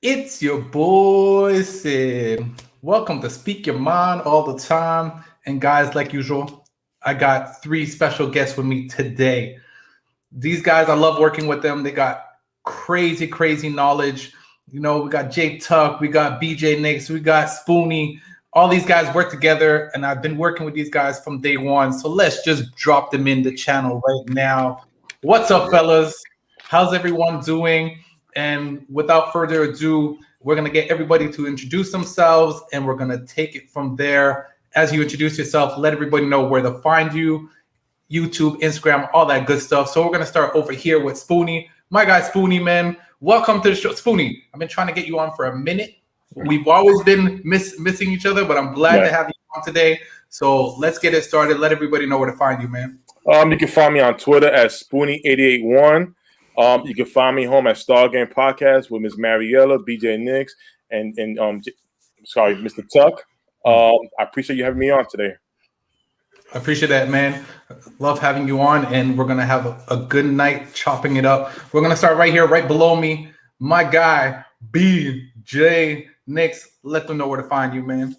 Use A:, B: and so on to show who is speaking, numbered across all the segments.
A: It's your boy Sid. Welcome to Speak Your Mind all the time. And guys, like usual, I got three special guests with me today. These guys, I love working with them. They got crazy knowledge. You know, we got Jay Tuck, we got BJ Nix, we got Spoonie. All these guys work together, and I've been working with these guys from day one. So let's just drop them in the channel right now. What's up, fellas? How's everyone doing? And without further ado, we're going to get everybody to introduce themselves, and we're going to take it from there. As you introduce yourself, let everybody know where to find you, YouTube, Instagram, all that good stuff. So we're going to start over here with Spoonie. My guy, Spoonie, man. Welcome to the show. Spoonie, I've been trying to get you on for a minute. We've always been missing each other, but I'm glad to have you on today. So let's get it started. Let everybody know where to find you, man.
B: You can find me on Twitter at Spoonie881. You can find me home at Star Game Podcast with Ms. Mariella, BJ Nix, and Mr. Tuck. I appreciate you having me on today.
A: I appreciate that, man. Love having you on, and we're gonna have a good night chopping it up. We're gonna start right here, right below me. My guy, BJ Nix. Let them know where to find you, man.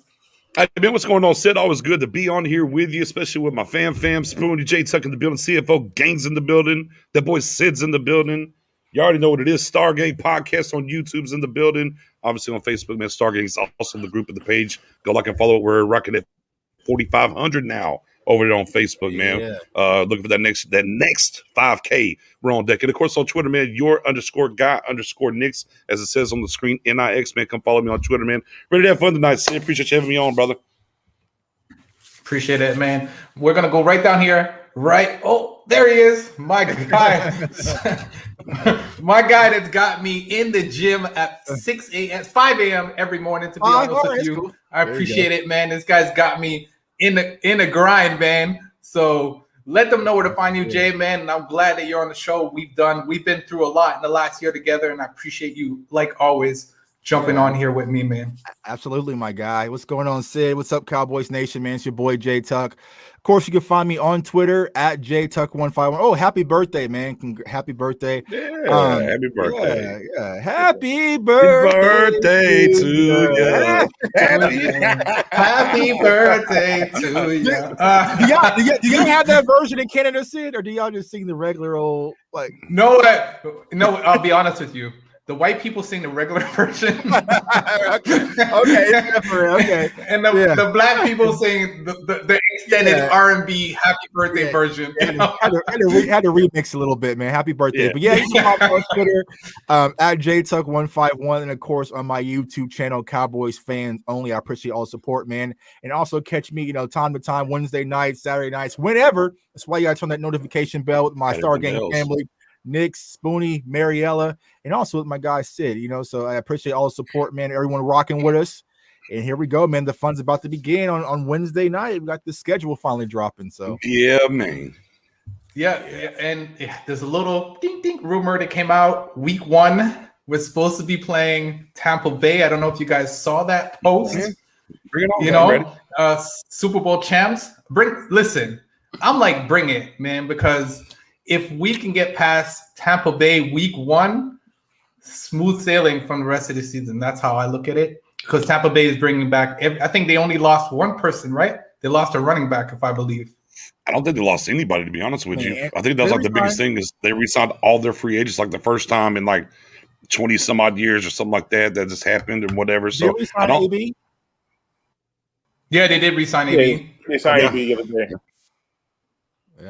C: Hey, man, what's going on, Sid? Always good to be on here with you, especially with my fam, Spoonie, J Tuck in the building, CFO Gang's in the building, that boy Sid's in the building. You already know what it is. Stargate Podcast on YouTube's in the building. Obviously on Facebook, man. Stargate's also the group of the page. Go like and follow it. We're rocking at 4,500 now over there on Facebook, man. Yeah. Looking for that next 5K. We're on deck. And of course on Twitter, man, your_guy_Nix, as it says on the screen, NIX, man. Come follow me on Twitter, man. Ready to have fun tonight, Sid. Appreciate you having me on, brother.
A: Appreciate it, man. We're gonna go right down here. Right. Oh, there he is. My guy. My guy that's got me in the gym at 6 a.m., 5 a.m. every morning, to be honest with you. Cool. I appreciate it, man. This guy's got me in the grind, man. So let them know where to find you, Jay, man. And I'm glad that you're on the show. We've been through a lot in the last year together, and I appreciate you, like always, jumping on here with me, man.
D: Absolutely, my guy. What's going on, Sid? What's up, Cowboys Nation, man? It's your boy, Jay Tuck. Of course, you can find me on Twitter at JTuck151. Oh, happy birthday, man. Happy birthday.
C: Yeah, happy birthday.
D: Yeah. Happy birthday
C: to you.
A: Happy birthday to you.
D: Do y'all have that version in Canada, Sid? Or do y'all just sing the regular old, like?
A: No, I'll be honest with you. The white people sing the regular version.
D: Okay.
A: And the black people sing the extended R&B happy birthday version.
D: Had to remix a little bit, man. Happy birthday. But yeah, you can follow me on Twitter at JTuck151. And of course, on my YouTube channel, Cowboys Fans Only. I appreciate all the support, man. And also catch me, time to time, Wednesday nights, Saturday nights, whenever. That's why you got to turn that notification bell with my Star Game family. Nix, Spoonie, Mariella, and also with my guy Sid, so I appreciate all the support, man. Everyone rocking with us. And here we go, man. The fun's about to begin on Wednesday night. We got the schedule finally dropping. So
C: yeah, man.
A: Yeah, and there's a little ding rumor that came out. Week 1 was supposed to be playing Tampa Bay. I don't know if you guys saw that post.
C: Bring it on,
A: Super Bowl champs. Listen, I'm like, bring it, man, because if we can get past Tampa Bay week 1, smooth sailing from the rest of the season. That's how I look at it. Because Tampa Bay is bringing back, I think they only lost one person, right? They lost a running back, if I believe.
C: I don't think they lost anybody, to be honest with you. I think that's like the biggest thing is they re-signed all their free agents like the first time in like 20 some odd years or something like that just happened or whatever. So I don't.
D: AB?
A: Yeah, they did re-sign AB.
B: They signed AB the other day.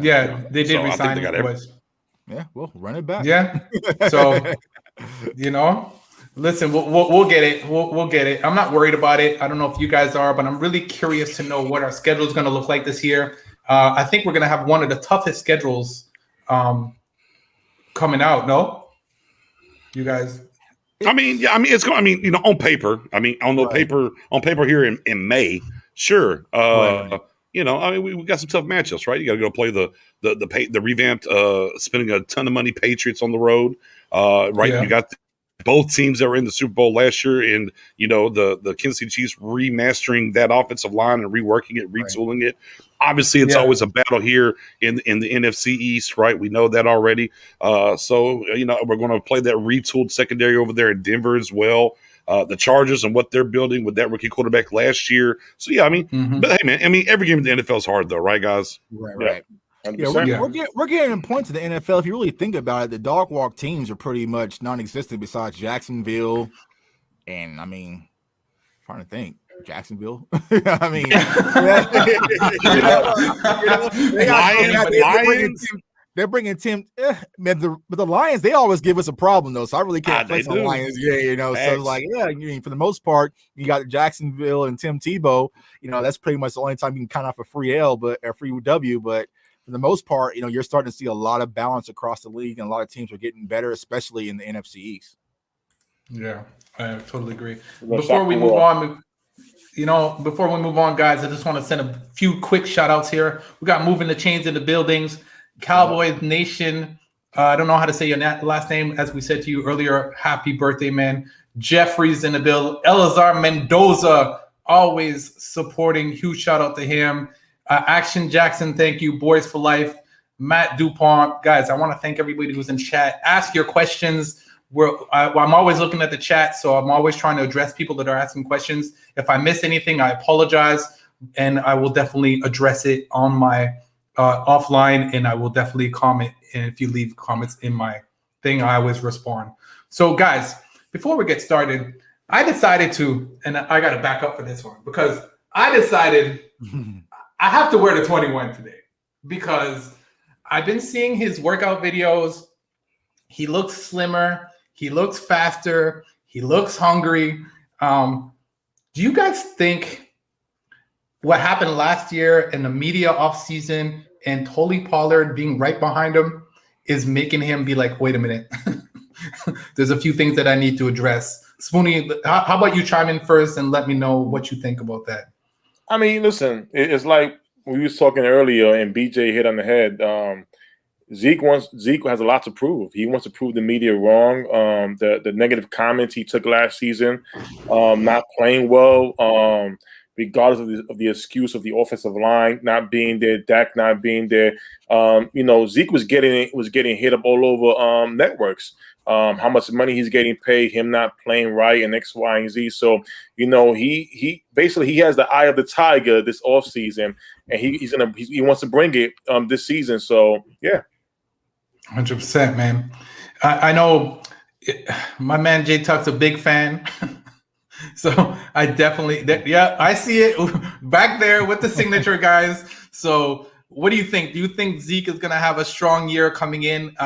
A: Yeah, they did resign him.
D: Yeah, well, run it back.
A: Yeah. So, listen, we'll get it. We'll get it. I'm not worried about it. I don't know if you guys are, but I'm really curious to know what our schedule is going to look like this year. I think we're going to have one of the toughest schedules coming out. No, you guys.
C: It's going. On paper. On paper here in May. Sure. Right. We got some tough matchups, right? You got to go play the revamped, spending a ton of money Patriots on the road, right? Yeah. You got both teams that were in the Super Bowl last year, and the Kansas City Chiefs remastering that offensive line and reworking it, retooling it. Obviously, it's always a battle here in the NFC East, right? We know that already. So we're going to play that retooled secondary over there in Denver as well. The Chargers and what they're building with that rookie quarterback last year. So yeah, I mean, but hey, man, I mean, every game in the NFL is hard though, right, guys?
D: Right. We're getting points in the NFL. If you really think about it, the dog walk teams are pretty much non-existent besides Jacksonville, and I mean, I'm trying to think. Jacksonville. I mean, they're bringing Tim. But the Lions, they always give us a problem though. So I really can't flex on the Lions. Yeah, so it's like, I mean, for the most part, you got Jacksonville and Tim Tebow. That's pretty much the only time you can count off a free L, but a free W. But for the most part, you're starting to see a lot of balance across the league, and a lot of teams are getting better, especially in the NFC East.
A: Yeah, I totally agree. Before we move on, guys, I just want to send a few quick shout outs here. We got Moving the Chains in the buildings, Cowboys Nation. I don't know how to say your last name. As we said to you earlier, happy birthday, man. Jeffrey's in the building. Elazar Mendoza, always supporting. Huge shout out to him. Action Jackson, thank you. Boys for Life. Matt DuPont. Guys, I want to thank everybody who's in chat. Ask your questions. I'm always looking at the chat, so I'm always trying to address people that are asking questions. If I miss anything, I apologize, and I will definitely address it on my offline, and I will definitely comment. And if you leave comments in my thing, I always respond. So, guys, before we get started, I decided to, and I got to back up for this one, because I decided I have to wear the 21 today because I've been seeing his workout videos. He looks slimmer. He looks faster. He looks hungry. Do you guys think what happened last year in the media offseason and Tolly Pollard being right behind him is making him be like, wait a minute, there's a few things that I need to address? Spoonie, how about you chime in first and let me know what you think about that?
B: I mean, listen, it's like we was talking earlier and BJ hit on the head. Zeke has a lot to prove. He wants to prove the media wrong. The negative comments he took last season, not playing well, regardless of the excuse of the offensive line not being there, Dak not being there. Zeke was getting hit up all over networks. How much money he's getting paid, him not playing right, and X, Y, and Z. So, he basically he has the eye of the tiger this offseason, and he wants to bring it this season. So yeah.
A: 100%, man. I know my man Jay Tuck's a big fan. So I definitely, I see it back there with the signature guys. So what do you think? Do you think Zeke is going to have a strong year coming in?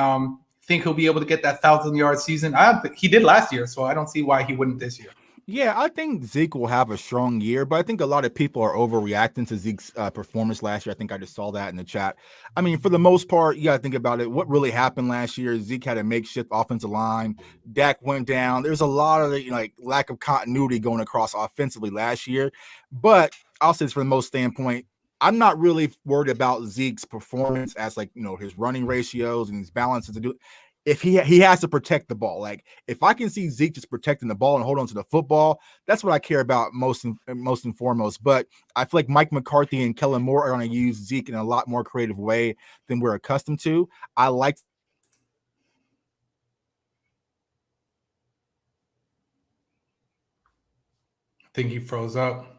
A: Think he'll be able to get that 1,000-yard season? He did last year, so I don't see why he wouldn't this year.
D: Yeah, I think Zeke will have a strong year, but I think a lot of people are overreacting to Zeke's performance last year. I think I just saw that in the chat. I mean, for the most part, you got to think about it. What really happened last year, Zeke had a makeshift offensive line. Dak went down. There's a lot of lack of continuity going across offensively last year. But I'll say this for the most standpoint, I'm not really worried about Zeke's performance as his running ratios and his balances to do. If he has to protect the ball, if I can see Zeke just protecting the ball and hold on to the football, that's what I care about most and foremost. But I feel like Mike McCarthy and Kellen Moore are going to use Zeke in a lot more creative way than we're accustomed to. I
A: think he froze up.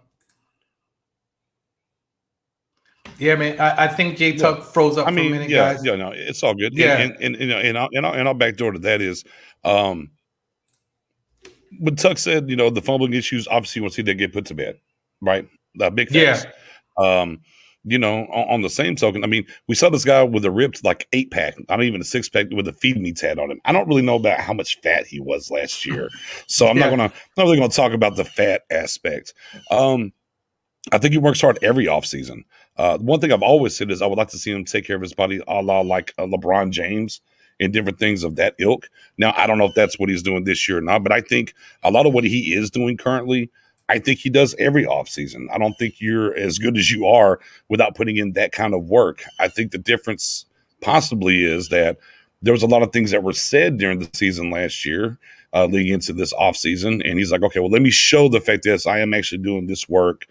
A: Yeah, man. I think Jay Tuck froze up for a minute, guys.
C: Yeah, no, it's all good.
A: Yeah,
C: and I'll backdoor to that is, what Tuck said. The fumbling issues. Obviously, you want to see that get put to bed, right? Big facts. Yeah. On the same token, I mean, we saw this guy with a ripped 8-pack, not even a 6-pack, with a feed me tat on him. I don't really know about how much fat he was last year, so I'm not really gonna talk about the fat aspect. I think he works hard every offseason. One thing I've always said is I would like to see him take care of his body a la LeBron James and different things of that ilk. Now, I don't know if that's what he's doing this year or not, but I think a lot of what he is doing currently, I think he does every offseason. I don't think you're as good as you are without putting in that kind of work. I think the difference possibly is that there was a lot of things that were said during the season last year, leading into this offseason. And he's like, okay, well, let me show the fact that I am actually doing this work,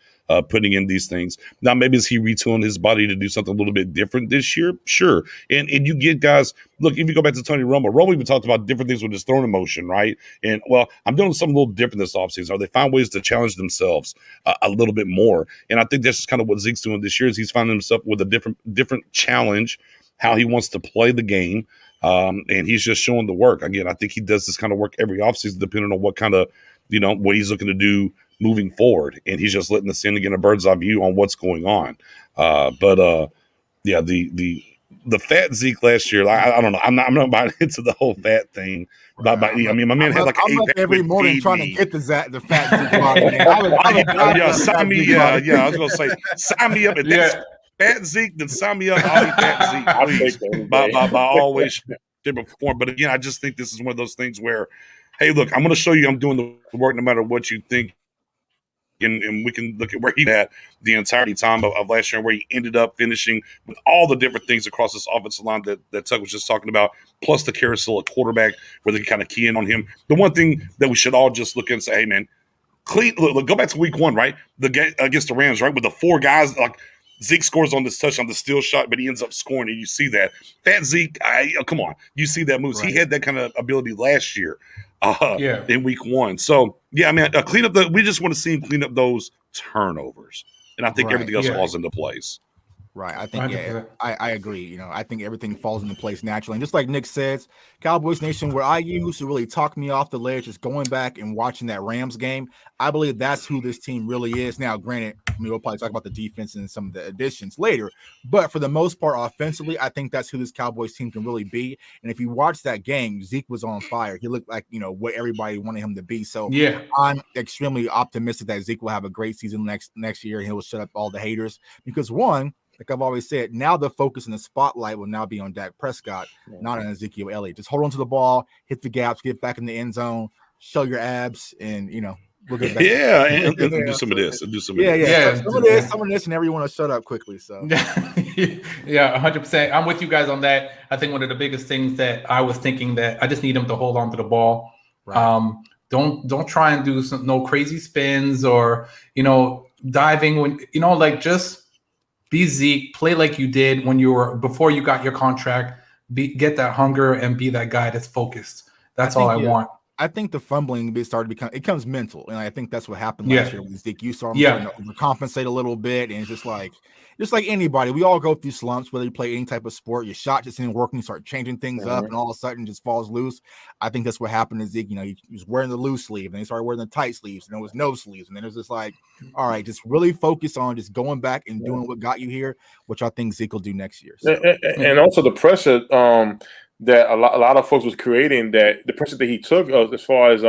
C: putting in these things. Now, maybe is he retooling his body to do something a little bit different this year? Sure. And you get guys, look, if you go back to Tony Romo even talked about different things with his throwing motion, right? And, well, I'm doing something a little different this offseason. Or they find ways to challenge themselves a little bit more. And I think that's just kind of what Zeke's doing this year is he's finding himself with a different challenge, how he wants to play the game. And he's just showing the work. Again, I think he does this kind of work every offseason, depending on what kind of, what he's looking to do moving forward. And he's just letting us in to get a bird's eye view on what's going on. Yeah, the fat Zeke last year, I don't know. I'm not buying into the whole fat thing.
D: Right.
C: I mean, my man had like an 8-pack
D: every morning trying to get the fat Zeke body.
C: Sign me. I was gonna say, sign me up. And that's fat Zeke, then sign me up. I'll be fat Zeke, please. By all ways, shape, or form. But again, I just think this is one of those things where, hey, look, I'm going to show you I'm doing the work no matter what you think. And we can look at where he had the entirety time of last year and where he ended up finishing with all the different things across this offensive line that Tuck was just talking about, plus the carousel at quarterback where they kind of key in on him. The one thing that we should all just look and say, hey, man, look, go back to week 1, right? The game against the Rams, right? With the 4 guys, like Zeke scores on this touchdown, the steal shot, but he ends up scoring, and you see that. Fat Zeke, come on. You see that moves. Right. He had that kind of ability last year in week 1. So, yeah, I mean, we just want to see him clean up those turnovers. And I think everything else falls into place.
D: Right. I think, I agree. I think everything falls into place naturally. And just like Nick says, Cowboys Nation, where I used to really talk me off the ledge is going back and watching that Rams game. I believe that's who this team really is. Now, granted, we'll probably talk about the defense and some of the additions later. But for the most part, offensively, I think that's who this Cowboys team can really be. And if you watch that game, Zeke was on fire. He looked like, what everybody wanted him to be. So I'm extremely optimistic that Zeke will have a great season next year. And he will shut up all the haters because, one, like I've always said, now the focus and the spotlight will now be on Dak Prescott, not on Ezekiel Elliott. Just hold on to the ball, hit the gaps, get back in the end zone, show your abs, and we'll get back.
C: Yeah, and do some of this. Some of
D: this, and everyone will shut up quickly. So
A: yeah, 100%. I'm with you guys on that. I think one of the biggest things that I was thinking that I just need him to hold on to the ball. Right. Don't try and do no crazy spins or diving when just. Be Zeke, play like you did before you got your contract. Get that hunger and be that guy that's focused. That's all I want.
D: I think the fumbling it becomes mental, and I think that's what happened last year with Zeke. You saw him starting to overcompensate a little bit, and it's just like anybody, we all go through slumps. Whether you play any type of sport, your shot just isn't working, you start changing things up, and all of a sudden just falls loose. I think that's what happened to Zeke. He was wearing the loose sleeve, and he started wearing the tight sleeves, and there was no sleeves, and then it was just like, all right, just really focus on just going back and doing what got you here, which I think Zeke will do next year. So.
B: And also the pressure that a lot of folks was creating, that the pressure that he took as far as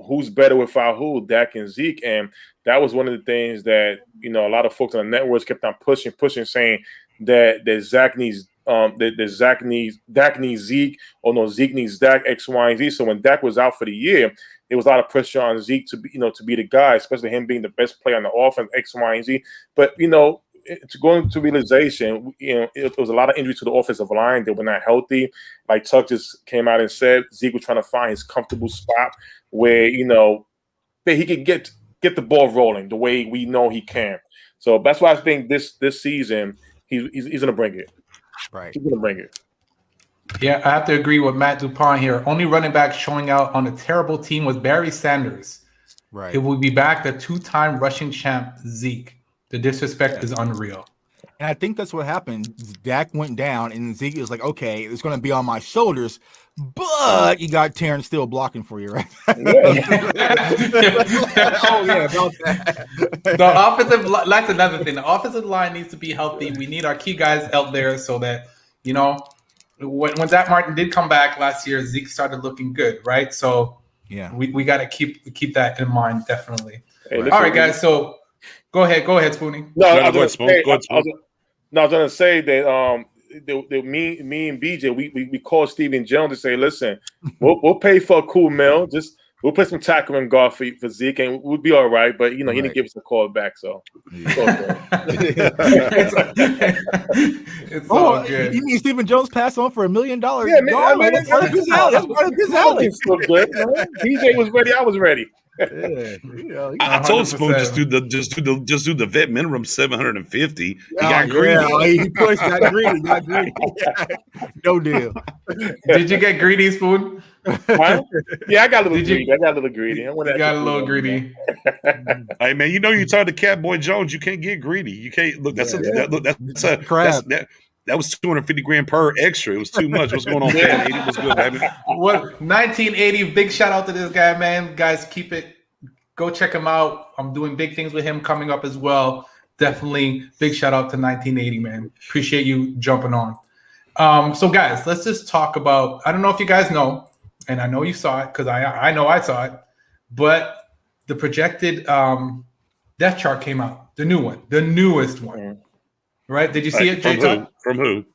B: who's better without who, Dak and Zeke, and that was one of the things that a lot of folks on the networks kept on pushing, saying that Zach needs Dak needs Zeke, or no, Zeke needs Dak, X, Y, and Z. So when Dak was out for the year, there was a lot of pressure on Zeke to be the guy, especially him being the best player on the offense, X, Y, and Z. But to go into realization, it was a lot of injury to the offensive line. They were not healthy. Like Tuck just came out and said, Zeke was trying to find his comfortable spot where that he could get the ball rolling the way we know he can. So that's why I think this season he's going to bring it.
D: Right,
B: he's going to bring it.
A: Yeah, I have to agree with Matt Dupont here. Only running back showing out on a terrible team was Barry Sanders.
D: Right,
A: it will be back the 2-time rushing champ Zeke. The disrespect is unreal.
D: And I think that's what happened. Dak went down, and Zeke was like, okay, it's going to be on my shoulders, but you got Terrence still blocking for you, right?
A: About that. The offensive line, that's another thing. The offensive line needs to be healthy. We need our key guys out there so that, when Zach Martin did come back last year, Zeke started looking good, right? So we got to keep that in mind, definitely. Hey, all right, guys, so Go ahead, Spoonie.
B: No, I was going to say that me and BJ, we called Steven Jones to say, listen, we'll pay for a cool meal. Just We'll play some tackle and guard for Zeke, and we'll be all right. But he didn't give us a call back, so
A: it's all good.
D: You mean Stephen Jones passed on for $1 million?
B: Yeah, man,
D: that's part of his alley. That's part of his alley.
B: So good, man. DJ was ready. I was ready.
C: I told Spoon just do the vet minimum 750. He got
D: greedy. He pushed, got greedy. No deal.
A: Did you get greedy, Spoon?
B: Huh? Yeah, I got a little greedy. I got a little greedy.
A: You got a little greedy.
C: Hey man, you tired of Catboy Jones. You can't get greedy. You can't look. That's a crap. That was $250,000 per extra. It was too much. What's going on, man? It was good, baby.
A: What 1980? Big shout out to this guy, man. Guys, keep it. Go check him out. I'm doing big things with him coming up as well. Definitely big shout out to 1980, man. Appreciate you jumping on. So guys, let's just talk about. I don't know if you guys know, and I know you saw it because I know I saw it, but the projected death chart came out. The new one, the newest one. Right? Did you see it, Jay?
C: From who?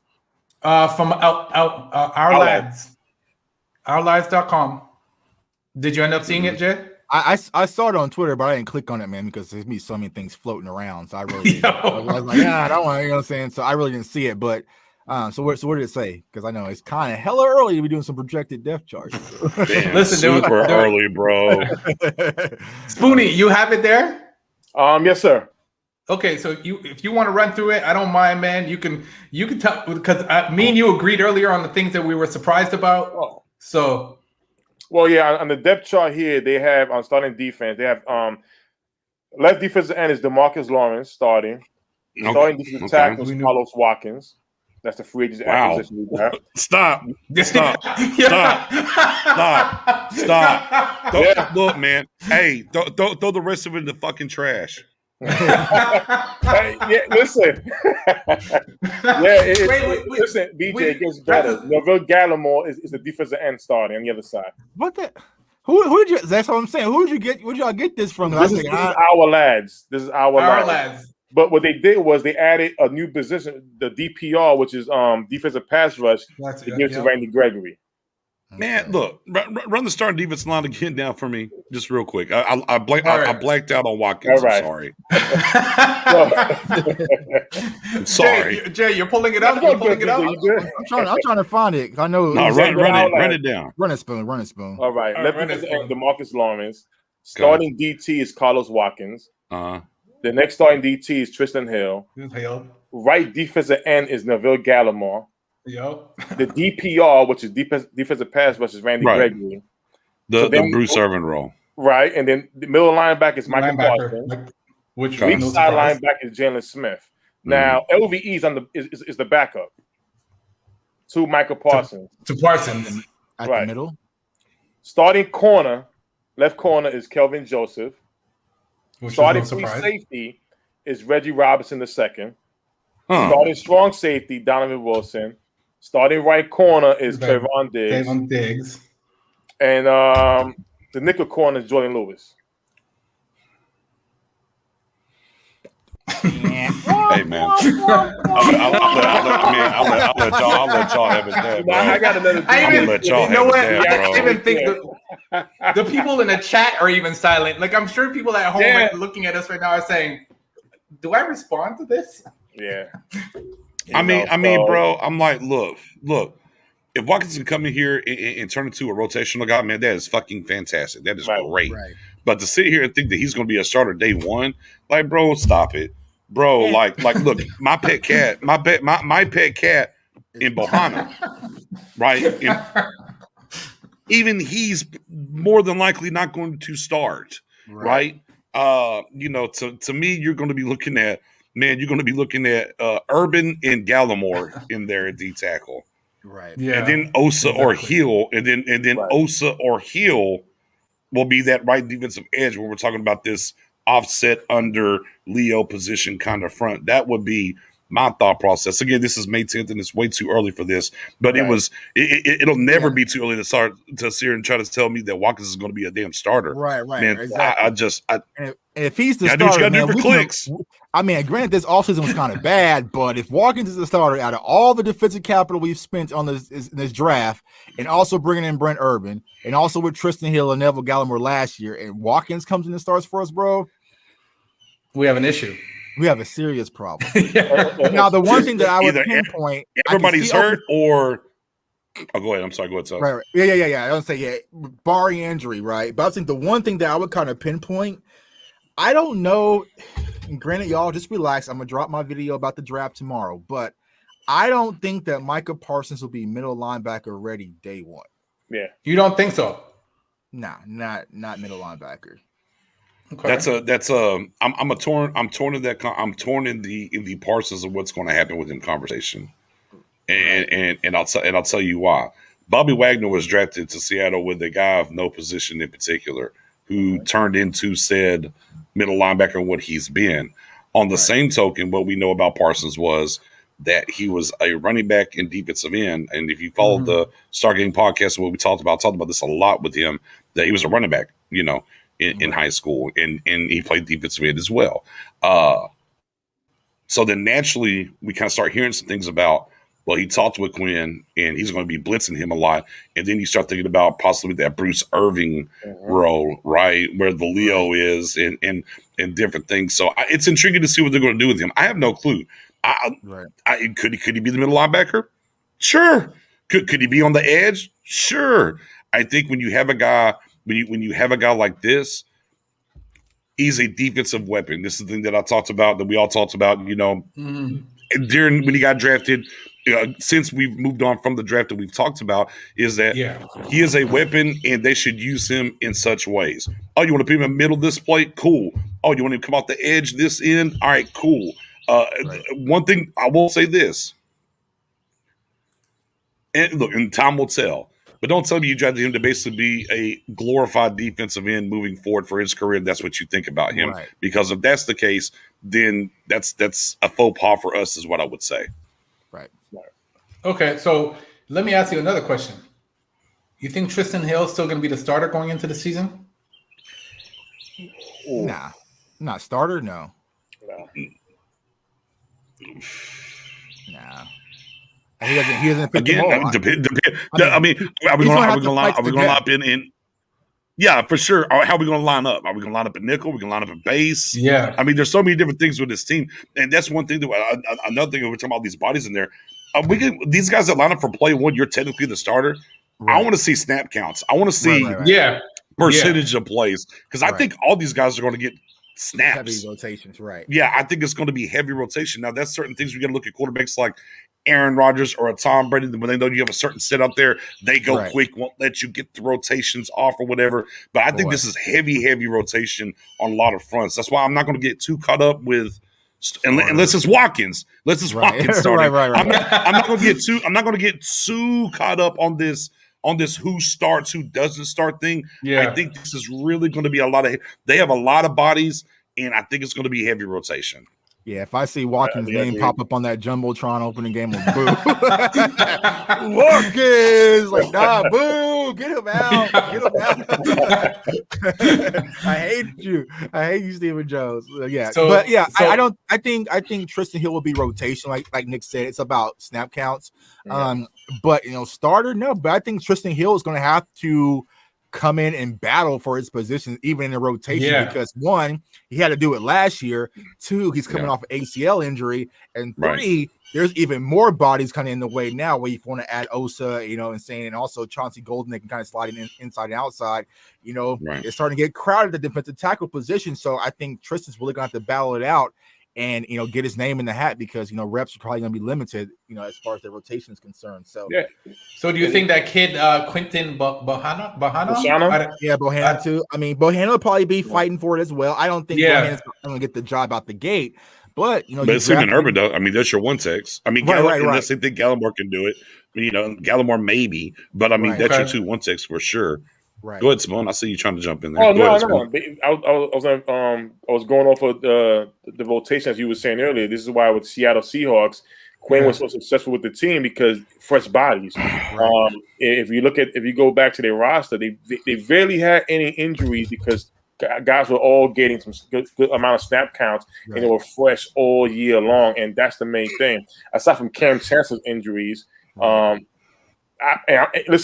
A: From our lads. Ourlives.com. Did you end up seeing it, Jay?
D: I saw it on Twitter, but I didn't click on it, man, because there's so many things floating around. So I really I was like, I don't want, you know what I'm saying? So I really didn't see it, but so what did it say? Because I know it's kind of hella early to be doing some projected death charts.
C: Damn, listen, super early, bro.
A: Spoonie, you have it there?
B: Yes, sir.
A: Okay, so if you want to run through it, I don't mind, man. You can tell because me and you agreed earlier on the things that we were surprised about.
B: Oh.
A: So,
B: well, yeah, on the depth chart here, they have on starting defense. They have left defensive end is DeMarcus Lawrence starting. Starting defensive tackle is Carlos Watkins. That's the free agent acquisition we got.
C: Stop. Look, man. Hey, throw the rest of it in the fucking trash.
B: Yeah, listen. Listen, BJ, it gets better. Neville Gallimore is the defensive end starting on the other side.
D: What the? Who did you? That's what I'm saying. Who did you get? Where'd y'all get this from?
B: This is our lads. This is our lads. But what they did was they added a new position, the DPR, which is defensive pass rush, to give to Randy Gregory.
C: Man, look, run the starting defense line again down for me, just real quick. I blacked out on Watkins.
B: Right.
C: I'm sorry.
A: Jay, you're pulling it up. You're pulling it up.
D: I'm trying to find it. I know.
C: No, run it down.
D: Run it, Spoon.
B: All right. Left DeMarcus Lawrence. Starting DT is Carlos Watkins. The next starting DT is Tristan Hill. Right defensive end is Neville Gallimore.
A: Yep.
B: The DPR, which is defensive pass rush, is Randy Gregory.
C: The Bruce Irvin role.
B: Right. And then the middle linebacker is Michael Parsons.
A: Which
B: weak side linebacker is Jalen Smith. Now, LVE is the backup to Michael Parsons.
A: To Parsons.
D: At the middle.
B: Starting corner, left corner is Kelvin Joseph. Starting free safety is Reggie Robinson II. Starting strong safety, Donovan Wilson. Starting right corner is Trayvon Diggs. And the nickel corner is Jordan Lewis.
C: Hey man, I'll let y'all have it there, bro.
B: I got another.
C: I'll let y'all have it there, bro.
A: I don't even think the people in the chat are even silent. Like I'm sure people at home looking at us right now are saying, "Do I respond to this?"
B: Yeah.
C: I mean, bro. I'm like, look. If Watkins can come in here and turn into a rotational guy, man, that is fucking fantastic. That is great. Right. But to sit here and think that he's going to be a starter day one, like, bro, stop it, bro. Like, look, my pet cat in Bohana, right? Even he's more than likely not going to start, right? To me, you're going to be looking at Urban and Gallimore in there at D tackle.
D: Right.
A: Yeah.
C: And then Osa or Hill, and then Osa or Hill will be that right defensive edge when we're talking about this offset under Leo position kind of front. That would be my thought process. Again, this is May 10th, and it's way too early for this. But it'll never be too early to start to sit here and try to tell me that Watkins is going to be a damn starter.
D: Right,
C: Man,
D: exactly. And if he's the
C: starter,
D: starter,
C: man, clicks.
D: I mean, granted, this offseason was kind of bad, but if Watkins is the starter, out of all the defensive capital we've spent on this draft, and also bringing in Brent Urban, and also with Tristan Hill and Neville Gallimore last year, and Watkins comes in and starts for us, bro,
A: we have an issue.
D: We have a serious problem. Now, the one thing that I would pinpoint,
C: everybody's hurt, or go ahead. I'm sorry. Go ahead. Sorry.
D: Right. Yeah. I don't say barring injury, right? But I think the one thing that I would kind of pinpoint, I don't know. And granted, y'all, just relax. I'm gonna drop my video about the draft tomorrow, but I don't think that Micah Parsons will be middle linebacker ready day one.
B: Yeah.
A: You don't think so?
D: Nah, not middle linebacker.
C: Okay. I'm torn in the Parsons of what's going to happen with him conversation, and I'll tell you why. Bobby Wagner was drafted to Seattle with a guy of no position in particular, who turned into said middle linebacker and what he's been. On the same token, what we know about Parsons was that he was a running back and defensive end, and if you followed the Stargame podcast, what we talked about this a lot with him, that he was a running back, in high school, and he played defensive end as well. So then naturally we kind of start hearing some things about, well, he talked with Quinn and he's going to be blitzing him a lot. And then you start thinking about possibly that Bruce Irving role, right? Where the Leo is and different things. So it's intriguing to see what they're going to do with him. I have no clue. Could he be the middle linebacker? Sure. Could he be on the edge? Sure. I think when you have a guy, when you have a guy like this, he's a defensive weapon. This is the thing that I talked about, that we all talked about, during when he got drafted. Since we've moved on from the draft that we've talked about, is that he is a weapon and they should use him in such ways. Oh, you want to put him in the middle of this plate? Cool. Oh, you want him to come off the edge this end? All right, cool. One thing I will say this, and look, and time will tell. But don't tell me you drafted him to basically be a glorified defensive end moving forward for his career. That's what you think about him. Right. Because if that's the case, then that's a faux pas for us, is what I would say.
D: Right.
A: Okay, so let me ask you another question. You think Tristan Hill is still going to be the starter going into the season?
D: Nah. Not starter, no. Nah. He doesn't fit
C: again. I mean, are we going to line up in? Yeah, for sure. How are we going to line up? Are we going to line up at nickel? Are we going to line up at base?
A: Yeah.
C: I mean, there's so many different things with this team, and that's one thing. Another thing, we're talking about these bodies in there. These guys that line up for play one, you're technically the starter. Right. I want to see snap counts. I want to see percentage of plays, because I think all these guys are going to get snaps.
D: Heavy rotations, right?
C: Yeah, I think it's going to be heavy rotation. Now, that's certain things we got to look at quarterbacks like Aaron Rodgers or a Tom Brady. When they know you have a certain set up there, they go quick, won't let you get the rotations off or whatever. But I think this is heavy rotation on a lot of fronts. That's why I'm not going to get too caught up with. Unless it's Watkins, Watkins starting.
D: right.
C: I'm not going to get too caught up on this who starts, who doesn't start thing. Yeah. I think this is really going to be they have a lot of bodies, and I think it's going to be heavy rotation.
D: Yeah, if I see Watkins' name pop up on that Jumbotron opening game, of boo. Watkins, like, nah, boo, get him out. I hate you, Stephen Jones. I think Tristan Hill will be rotation, like Nick said. It's about snap counts. But starter, no. But I think Tristan Hill is going to have to come in and battle for his position, even in the rotation, because one, he had to do it last year. Two, he's coming off an ACL injury, and three, there's even more bodies kind of in the way now. Where you want to add Osa, and also Chauncey Golden, they can kind of slide in inside and outside. It's starting to get crowded at the defensive tackle position. So I think Tristan's really going to have to battle it out and get his name in the hat, because reps are probably going to be limited, as far as the rotation is concerned. So
A: So do you think that kid Quinton Bohanna?
D: Bohanna too. I mean, Bohanna will probably be fighting for it as well. I don't think Bohanna's going to get the job out the gate, but
C: but it's even Urban though. I mean, that's your one text. I mean, unless they think Gallimore can do it, Gallimore maybe, but I mean that's your 2 1 text for sure.
D: Right.
C: Go ahead, Simone. I see you trying to jump in there.
B: Oh
C: Go
B: no,
C: ahead,
B: no.
C: Simone.
B: I was going off of the rotation as you were saying earlier. This is why with Seattle Seahawks, Quinn was so successful with the team because fresh bodies.
D: Right.
B: If you go back to their roster, they rarely had any injuries because guys were all getting some good amount of snap counts and they were fresh all year long, and that's the main thing. Aside from Cam Chancellor's injuries, listen,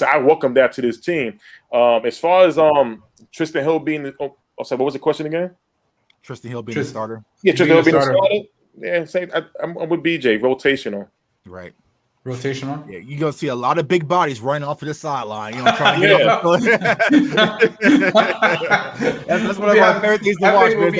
B: I welcome that to this team. As far as Tristan Hill being sorry, what was the question again?
D: Tristan Hill being the starter.
B: Yeah, Tristan Hill being the starter. Yeah, I'm with BJ, rotational.
D: Right.
A: Rotational.
D: Yeah, you're gonna see a lot of big bodies running off to the sideline. You know, trying to get off. That's one of our favorite things to watch, man.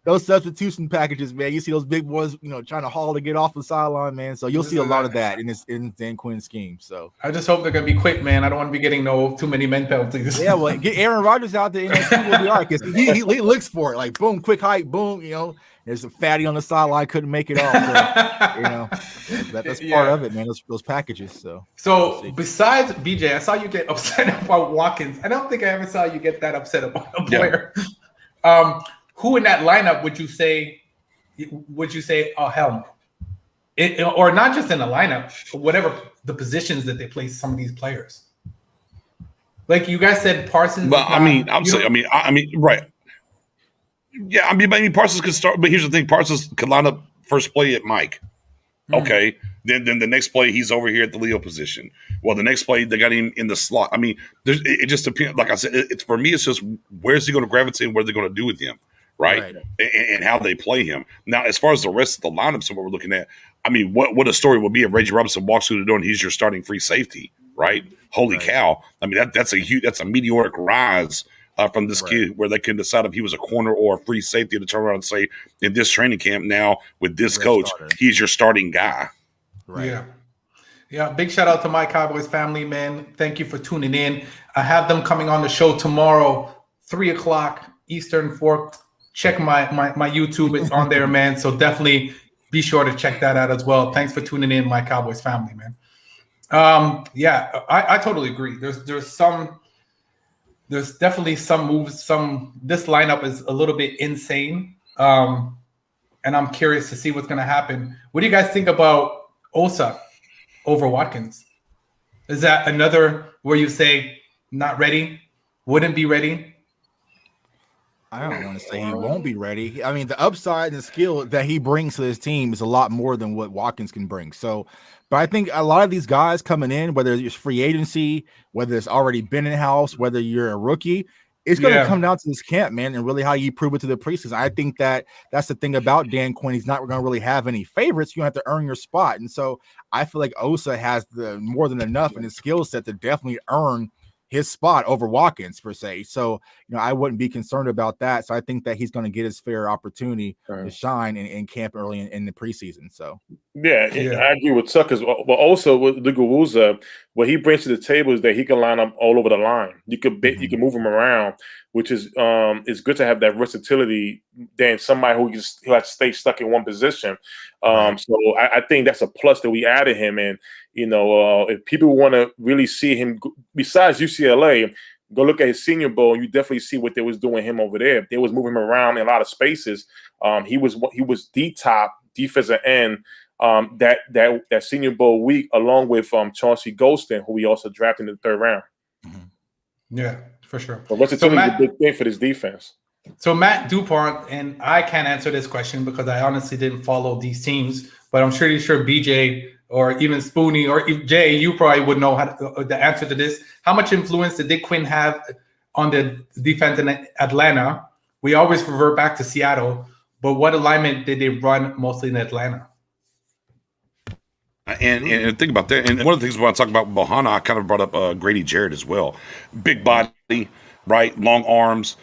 D: Those substitution packages, man. You see those big boys, you know, trying to haul to get off the sideline, man. So you'll see a lot of that in Dan Quinn's scheme. So
A: I just hope they're gonna be quick, man. I don't want to be getting too many men penalties.
D: Yeah, well, get Aaron Rodgers out there, and will be all right because he looks for it, like boom, quick height, boom. You know, there's a fatty on the sideline, couldn't make it off. So, you know, that's part of it, man. Those packages. So
A: besides BJ, I saw you get upset about Watkins. I don't think I ever saw you get that upset about a player. Who in that lineup would you say Helm? Or not just in the lineup, but whatever the positions that they place some of these players. Like you guys said, Parsons.
C: But I mean, right. Yeah, I mean, maybe Parsons could start, but here's the thing: Parsons could line up first play at Mike. Okay, then the next play he's over here at the Leo position. Well, the next play they got him in the slot. I mean, it just depends. Like I said, it's for me. It's just where's he going to gravitate and what they're going to do with him. Right. And how they play him. Now, as far as the rest of the lineups and what we're looking at, I mean, what a story would be if Reggie Robinson walks through the door and he's your starting free safety, right? Holy cow. I mean, that's a meteoric rise from this kid where they can decide if he was a corner or a free safety to turn around and say, in this training camp now with this coach, he's your starting guy.
D: Right.
A: Yeah. Big shout out to my Cowboys family, man. Thank you for tuning in. I have them coming on the show tomorrow, 3:00 Eastern, 4. Check my YouTube. It's on there, man. So definitely be sure to check that out as well. Thanks for tuning in, my Cowboys family, man. I totally agree. There's definitely some moves. This lineup is a little bit insane. And I'm curious to see what's going to happen. What do you guys think about Osa over Watkins? Is that another where you say not ready, wouldn't be ready?
D: I don't want to say he won't be ready. I mean, the upside and the skill that he brings to his team is a lot more than what Watkins can bring. So, but I think a lot of these guys coming in, whether it's free agency, whether it's already been in-house, whether you're a rookie, it's going to come down to this camp, man, and really how you prove it to the preseason. I think that's the thing about Dan Quinn. He's not going to really have any favorites. You have to earn your spot. And so I feel like Osa has the more than enough in his skill set to definitely earn his spot over Watkins per se. So, you know, I wouldn't be concerned about that. So I think that he's going to get his fair opportunity to shine in camp early in the preseason. So
B: I agree with Tuck as well. But also with Luguwuza, what he brings to the table is that he can line up all over the line. You can move him around, which is it's good to have that versatility than somebody who has to stay stuck in one position. So I think that's a plus that we added him in. You know, if people want to really see him besides UCLA, go look at his Senior Bowl. You definitely see what they was doing him over there. They was moving him around in a lot of spaces. He was the top defensive end that Senior Bowl week, along with Chauncey Golston, who we also drafted in the 3rd round.
A: Yeah, for sure.
B: But versatility is a big thing for this defense.
A: So Matt Dupont, and I can't answer this question because I honestly didn't follow these teams, but I'm sure BJ or even Spoonie or Jay, you probably would know the answer to this. How much influence did Dick Quinn have on the defense in Atlanta? We always revert back to Seattle, but what alignment did they run mostly in Atlanta?
C: And think about that. And one of the things when I talk about Bohanna, I kind of brought up Grady Jarrett as well. Big body, right? Long arms,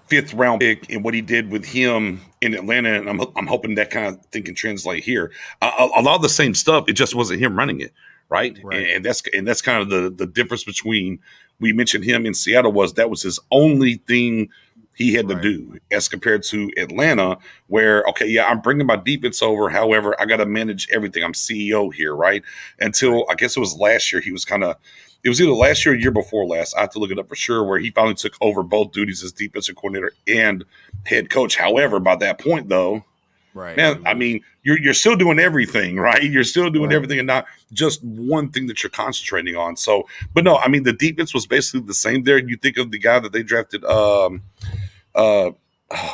C: 5th round pick, and what he did with him in Atlanta. And I'm hoping that kind of thing can translate here. A lot of the same stuff. It just wasn't him running it, right? And that's kind of the difference between we mentioned him in Seattle that was his only thing he had to do as compared to Atlanta, where, I'm bringing my defense over. However, I got to manage everything. I'm CEO here, right? Until I guess it was last year, he was kind of it was either last year or year before last. I have to look it up for sure, where he finally took over both duties as defensive coordinator and head coach. However, by that point, though,
D: Right.
C: man, I mean, you're still doing everything, right? You're still doing everything and not just one thing that you're concentrating on. So, but no, I mean, the defense was basically the same there. You think of the guy that they drafted, oh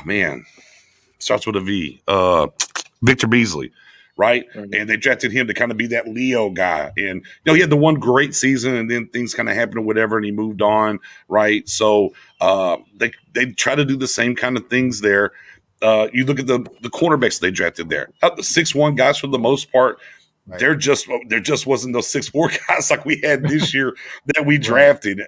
C: man, starts with a V, Victor Beasley, right?
B: Mhm.
C: And they drafted him to kind of be that Leo guy. And, he had the one great season and then things kind of happened or whatever, and he moved on, right? So they try to do the same kind of things there. You look at the cornerbacks they drafted there. The 6'1" guys for the most part,
D: Right.
C: there just wasn't those 6'4" guys like we had this year that we drafted,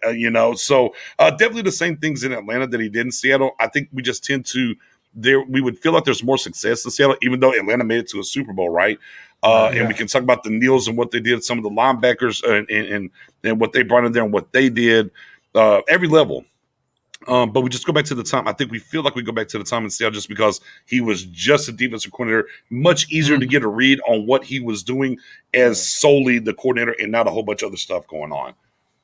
C: So definitely the same things in Atlanta that he did in Seattle. I think we just tend to we would feel like there's more success in Seattle, even though Atlanta made it to a Super Bowl, right? And we can talk about the Neals and what they did, some of the linebackers and what they brought in there and what they did, every level. But we just go back to the time. I think we feel like we go back to the time in Seattle just because he was just a defensive coordinator. Much easier to get a read on what he was doing as solely the coordinator and not a whole bunch of other stuff going on.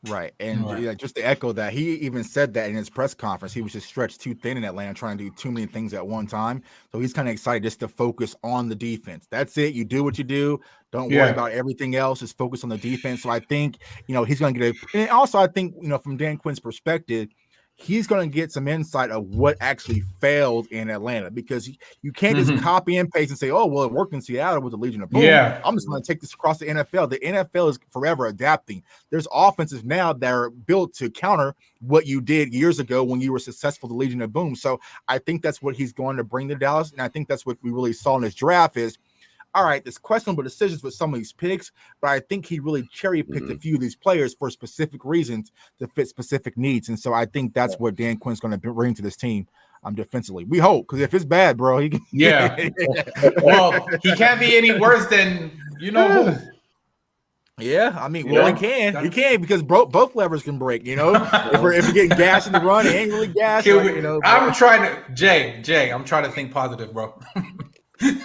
D: Right. And just to echo that, he even said that in his press conference. He was just stretched too thin in Atlanta, trying to do too many things at one time. So he's kind of excited just to focus on the defense. That's it. You do what you do. Don't worry about everything else. Just focus on the defense. So I think, he's going to get and also I think, from Dan Quinn's perspective, he's going to get some insight of what actually failed in Atlanta, because you can't just copy and paste and say, oh, well, it worked in Seattle with the Legion of Boom.
A: Yeah.
D: I'm just going to take this across the NFL. The NFL is forever adapting. There's offenses now that are built to counter what you did years ago when you were successful, the Legion of Boom. So I think that's what he's going to bring to Dallas. And I think that's what we really saw in this draft is, all right, there's questionable decisions with some of these picks, but I think he really cherry-picked a few of these players for specific reasons to fit specific needs. And so I think that's what Dan Quinn's going to bring to this team defensively. We hope, because if it's bad, bro, he can...
A: Well, he can't be any worse than who.
D: Yeah, I mean, well, he can because both levers can break, if we're getting gas in the run, it ain't really gas.
A: I'm trying to, Jay, I'm trying to think positive, bro.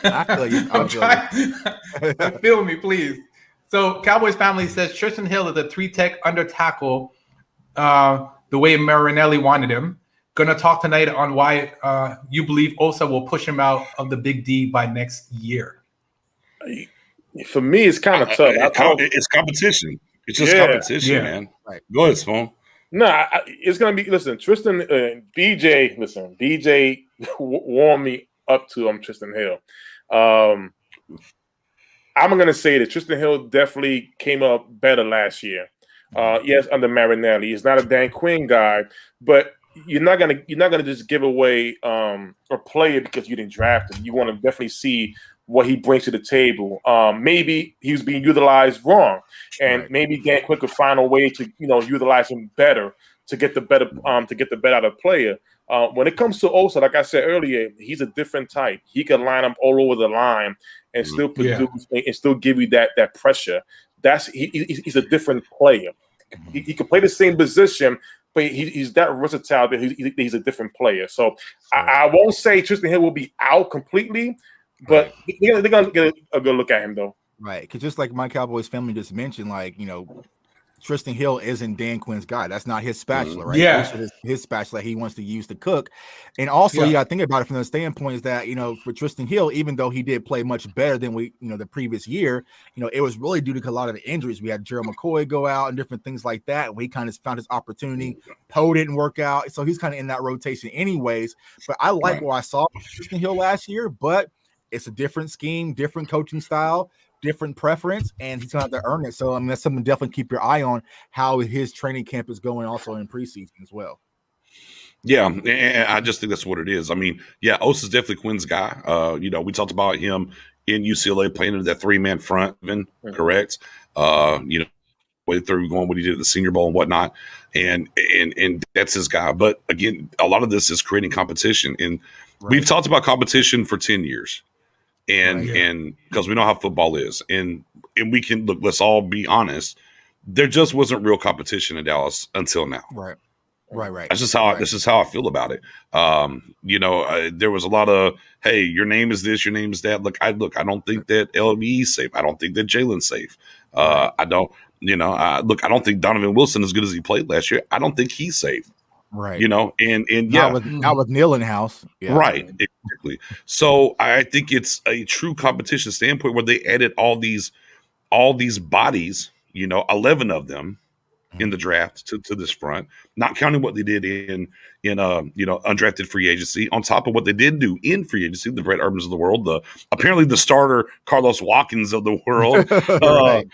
D: I feel you.
A: Feel me, please. So Cowboys family says Tristan Hill is a 3-tech under tackle, the way Marinelli wanted him. Gonna talk tonight on why you believe Osa will push him out of the Big D by next year.
B: For me, it's kind of tough.
C: It's competition. It's just competition, man. Right. Go ahead, Spoon.
B: No, it's gonna be. Listen, Tristan, BJ. Listen, BJ warmed me up to Tristan Hill. I'm gonna say that Tristan Hill definitely came up better last year. Yes, under Marinelli. He's not a Dan Quinn guy, but you're not gonna just give away a player because you didn't draft him. You want to definitely see what he brings to the table. Maybe he was being utilized wrong, and maybe Dan Quinn could find a way to utilize him better to get the better out of the player. When it comes to Osa, like I said earlier, he's a different type. He can line up all over the line and still produce and still give you that pressure. He's a different player. He can play the same position, but he's that versatile that he's a different player. So I won't say Tristan Hill will be out completely, but they're gonna get a good look at him though.
D: Right, because just like my Cowboys family just mentioned, Tristan Hill isn't Dan Quinn's guy. That's not his spatula, right?
A: Yeah.
D: His spatula he wants to use to cook. And also, you got to think about it from the standpoint is that, for Tristan Hill, even though he did play much better than the previous year, it was really due to a lot of the injuries. We had Gerald McCoy go out and different things like that. And he kind of found his opportunity. Poe didn't work out. So he's kind of in that rotation anyways. But I like what I saw from Tristan Hill last year, but it's a different scheme, different coaching style, different preference, and he's going to have to earn it. So, that's something to definitely keep your eye on how his training camp is going also in preseason as well.
C: Yeah, and I just think that's what it is. I mean, Osa's definitely Quinn's guy. We talked about him in UCLA playing into that 3-man front, correct? Way through going what he did at the Senior Bowl and whatnot, and that's his guy. But again, a lot of this is creating competition, and we've talked about competition for 10 years. And because we know how football is, and we can look. Let's all be honest. There just wasn't real competition in Dallas until now. Right. That's just how this is how I feel about it. There was a lot of, hey, your name is this, your name is that. I don't think that LVE's safe. I don't think that Jalen's safe. I don't. Look, I don't think Donovan Wilson, as good as he played last year, I don't think he's safe.
D: Right.
C: And
D: not with Neil in house. Yeah.
C: Right. Exactly. So I think it's a true competition standpoint where they added all these bodies, 11 of them in the draft to this front, not counting what they did in undrafted free agency, on top of what they did do in free agency, the Brett Urbans of the world, apparently the starter Carlos Watkins of the world,
D: Right.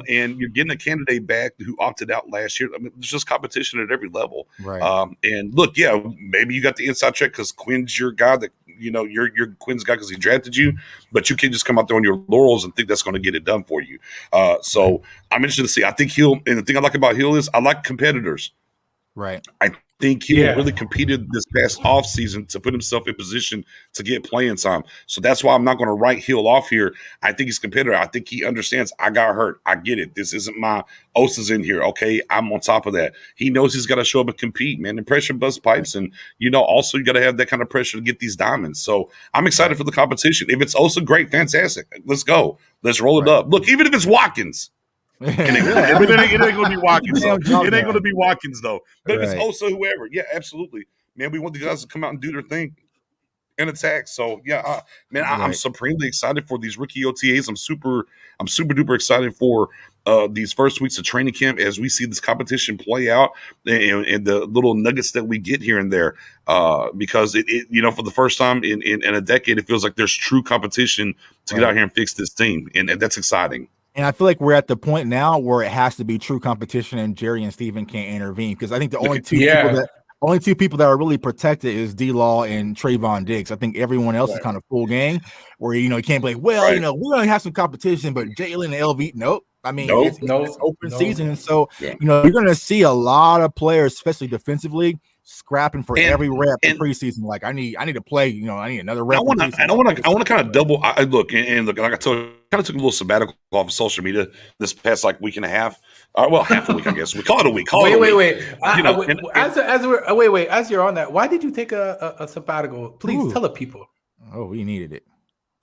C: And you're getting a candidate back who opted out last year. I mean, there's just competition at every level.
D: Right.
C: And look, maybe you got the inside track because Quinn's your guy that, you're Quinn's guy because he drafted you, but you can't just come out there on your laurels and think that's going to get it done for you. So I'm interested to see. I think and the thing I like about Hill is I like competitors.
D: Right.
C: I think he really competed this past offseason to put himself in position to get playing time. So that's why I'm not going to write Hill off here. I think he's a competitor. I think he understands I got hurt. I get it. This isn't my Osa's in here. Okay, I'm on top of that. He knows he's got to show up and compete, man. And pressure bust pipes. And, also you got to have that kind of pressure to get these diamonds. So I'm excited for the competition. If it's Osa, great, fantastic. Let's go. Let's roll it up. Look, even if it's Watkins, it ain't going to be Watkins. It ain't going to be Watkins, though. But if it's Osa, whoever, everabsolutely. Man, we want the guys to come out and do their thing and attack. So, I'm supremely excited for these rookie OTAs. I'm super duper excited for these first weeks of training camp as we see this competition play out and the little nuggets that we get here and there. Because it for the first time in a decade, it feels like there's true competition to get out here and fix this team, and that's exciting.
D: And I feel like we're at the point now where it has to be true competition, and Jerry and Steven can't intervene, because I think the only two people that are really protected is D-Law and Trayvon Diggs. I think everyone else is kind of full gang, where you can't be like, we're going to have some competition, but Jalen and LV, nope. I mean, it's open season, and so you're going to see a lot of players, especially defensively, scrapping for every rep in preseason. Like I need to play. I need another rep. I want
C: to kind of double. Look, like I told you, kind of took a little sabbatical off of social media this past week and a half. Half a week, I guess. We call it a week.
A: Wait. As you're on that, why did you take a sabbatical? Please tell the people.
D: Oh, we needed it.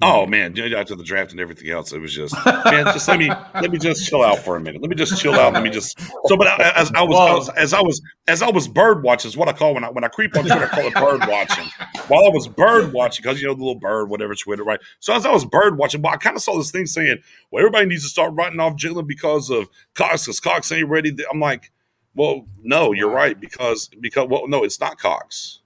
C: Oh man, after the draft and everything else, it was just just let me just chill out for a minute. Let me just chill out. But as I was bird watching, is what I call when I creep on Twitter, I call it bird watching. While I was bird watching, because the little bird, whatever Twitter, right? So as I was bird watching, I kind of saw this thing saying, well, everybody needs to start writing off Jalen because of Cox, because Cox ain't ready. I'm like, well, no, you're right, because no, it's not Cox.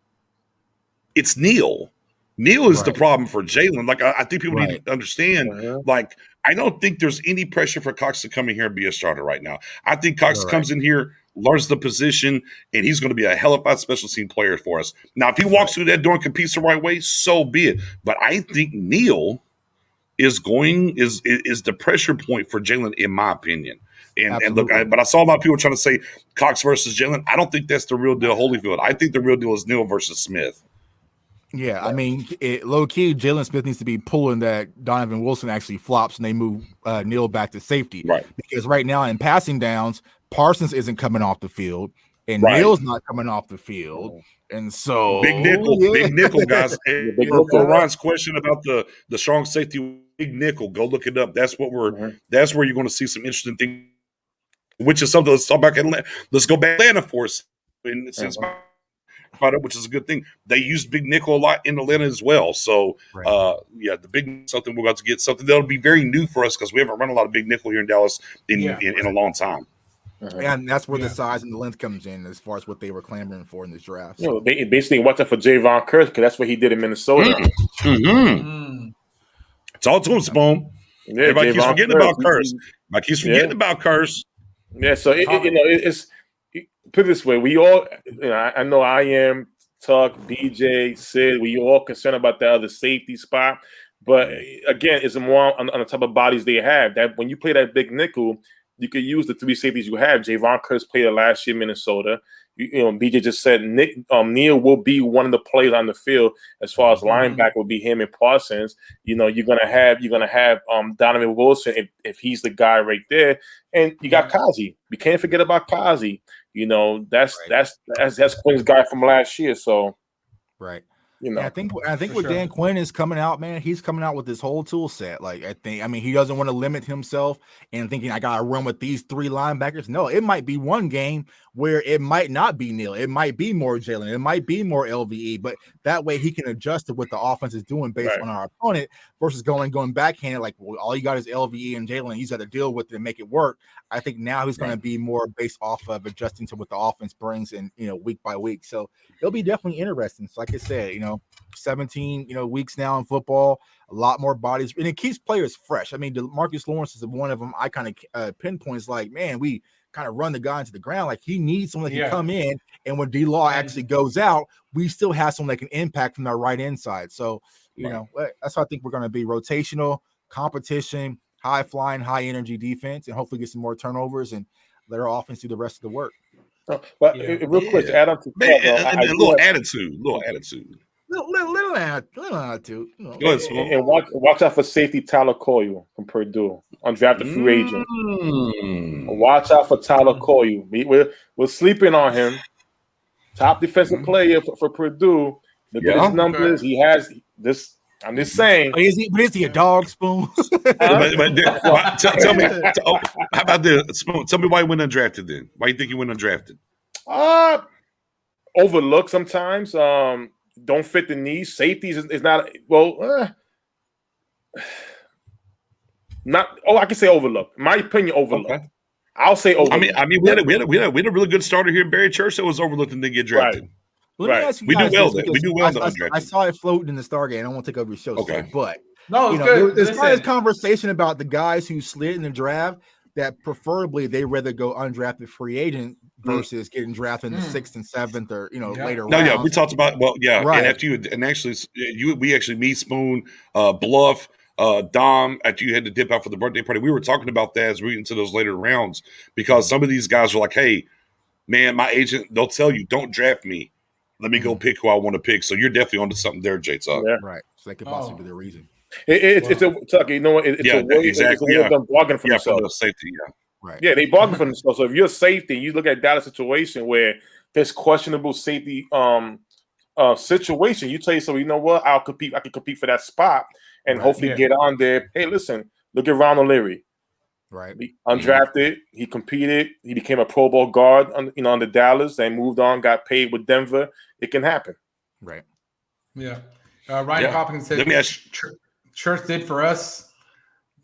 C: It's Neil. Neil is the problem for Jalen. Like, I think people need to understand, like, I don't think there's any pressure for Cox to come in here and be a starter right now. I think Cox comes in here, learns the position, and he's going to be a hell of a special team player for us. Now, if he walks through that door and competes the right way, so be it. But I think Neil is the pressure point for Jalen, in my opinion. And look, but I saw a lot of people trying to say Cox versus Jalen. I don't think that's the real deal, Holyfield. I think the real deal is Neil versus Smith.
D: Yeah, I mean, low key, Jalen Smith needs to be pulling that Donovan Wilson actually flops and they move Neil back to safety. Right. Because right now in passing downs, Parsons isn't coming off the field and Neil's not coming off the field. And so
C: big nickel, guys. For Ron's question about the strong safety, big nickel, go look it up. That's what that's where you're going to see some interesting things, which is something. Let's talk about let's go back to Atlanta for us. Which is a good thing. They used big nickel a lot in Atlanta as well. So, the big something we're about to get something that'll be very new for us because we haven't run a lot of big nickel here in Dallas in a long time.
D: And that's where the size and the length comes in as far as what they were clamoring for in this draft.
B: They basically watch out for Javon Curse because that's what he did in Minnesota.
C: It's all to him, Spoon. Yeah, everybody keeps forgetting about Curse.
B: Yeah, so it's put it this way, we all, I know I am, Tuck, BJ, Sid, we all concerned about the other safety spot. But again, it's more on the type of bodies they have. That when you play that big nickel, you could use the three safeties you have. Javon Curse played it last year in Minnesota. BJ just said Neil will be one of the players on the field as far as linebacker will be him and Parsons. You're gonna have Donovan Wilson if he's the guy right there, and you got Kazi. We can't forget about Kazi. That's Quinn's guy from last year. So You know,
D: I think
A: For
D: with
A: sure.
D: Dan Quinn is coming out, man, he's coming out with this whole tool set. Like, I mean, he doesn't want to limit himself and thinking I gotta run with these 3 linebackers. No, it might be one game where it might not be Neal, it might be more Jalen, it might be more LVE, but that way he can adjust to what the offense is doing based on our opponent versus going backhanded, like, well, all you got is LVE and Jalen, you got to deal with it and make it work. I think now he's going to be more based off of adjusting to what the offense brings and week by week. So it'll be definitely interesting. So like I said, 17 weeks now in football, a lot more bodies, and it keeps players fresh. I mean, Marcus Lawrence is one of them. I kind of pinpoints like, man, we kind of run the guy into the ground. Like, he needs someone that can come in, and when D-Law actually goes out, we still have someone that can impact from our right inside. So that's why I think we're going to be rotational competition, high flying, high energy defense, and hopefully get some more turnovers and let our offense do the rest of the work.
B: But real quick, to add on to
C: a little attitude.
D: Little attitude.
C: Go ahead,
B: and watch out for safety Tyler Coyle from Purdue, undrafted free agent. Watch out for Tyler Coyle. We're sleeping on him. Top defensive player for Purdue. Look at his numbers. He has this. I'm just saying.
D: Is he a dog, Spoon?
C: Tell me, how about this, Spoon? Tell me why he went undrafted then. Why you think he went undrafted?
B: Overlooked sometimes. Don't fit the needs. Safeties is not not. Oh, I can say overlooked. In my opinion, overlooked. Okay. I'll say overlooked.
C: I mean, we had a really good starter here, Barry Church, that was overlooked and didn't get drafted.
B: Right.
D: Let me ask you
C: we
D: guys
C: do well.
D: This,
C: we do well.
D: I saw it floating in the Stargate. I don't want to take over your show,
C: okay.
D: But
A: no, it's good.
D: There's probably this conversation about the guys who slid in the draft that preferably they rather go undrafted free agent versus getting drafted in the 6th and 7th or later.
C: No,
D: rounds.
C: we talked about
D: right.
C: And after we actually me, Spoon, Bluff, Dom, after you had to dip out for the birthday party, we were talking about that as we get into those later rounds because some of these guys are like, hey, man, my agent, they'll tell you, don't draft me. Let me go pick who I want to pick. So you're definitely onto something there, J Tuck.
B: Yeah.
D: Right. So that could possibly be the reason.
B: It's a Tuck. You know what? It's a way.
C: Exactly.
B: It's a way of them bargaining for themselves.
C: For the safety. Yeah.
D: Right.
B: Yeah, they bargain for themselves. So if you're safety, you look at Dallas situation where there's questionable safety situation. You tell yourself, you know what? I can compete for that spot and hopefully get on there. Hey, listen, look at Ron O'Leary.
D: Right.
B: Undrafted. He competed. He became a Pro Bowl guard on the Dallas and moved on, got paid with Denver. It can happen.
D: Right.
A: Yeah. Ryan Hopkins said,
C: let me ask
A: Church did for us,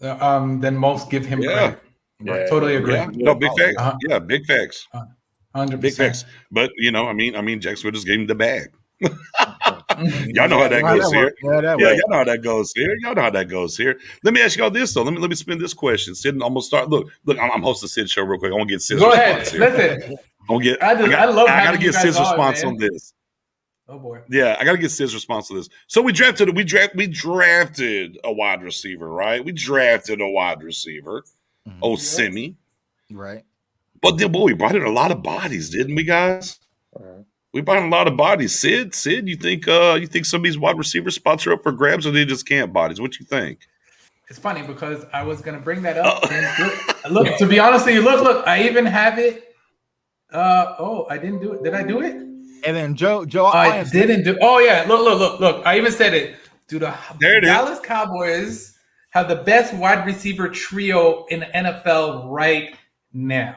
A: then most give him credit.
B: Yeah.
A: Totally agree.
C: Yeah. No, big facts. Yeah, big facts.
A: 100%.
C: Big facts. But Jacksonville just gave him the bag. Y'all know how that goes here. Y'all know how that goes here. Y'all know how that goes here. Let me ask y'all this though. Let me spin this question. Sid, I'm gonna start. Look. I'm hosting Sid show real quick. I want to get Sid's response here.
A: Listen.
C: I gotta get Sid's response on this.
A: Oh boy.
C: Yeah, I gotta get Sid's response to this. So we drafted a wide receiver, right? We drafted a wide receiver. Semi.
D: Right.
C: But then we brought in a lot of bodies, didn't we, guys? We brought in a lot of bodies. Sid, you think some of these wide receiver spots are up for grabs, or they just can't bodies? What you think?
A: It's funny because I was gonna bring that up. And look, to be honest with you, look, I even have it. I didn't do it. Did I do it?
D: And then Joe,
A: I didn't do. Oh yeah, look. I even said it. Do the Dallas Cowboys have the best wide receiver trio in the NFL right now?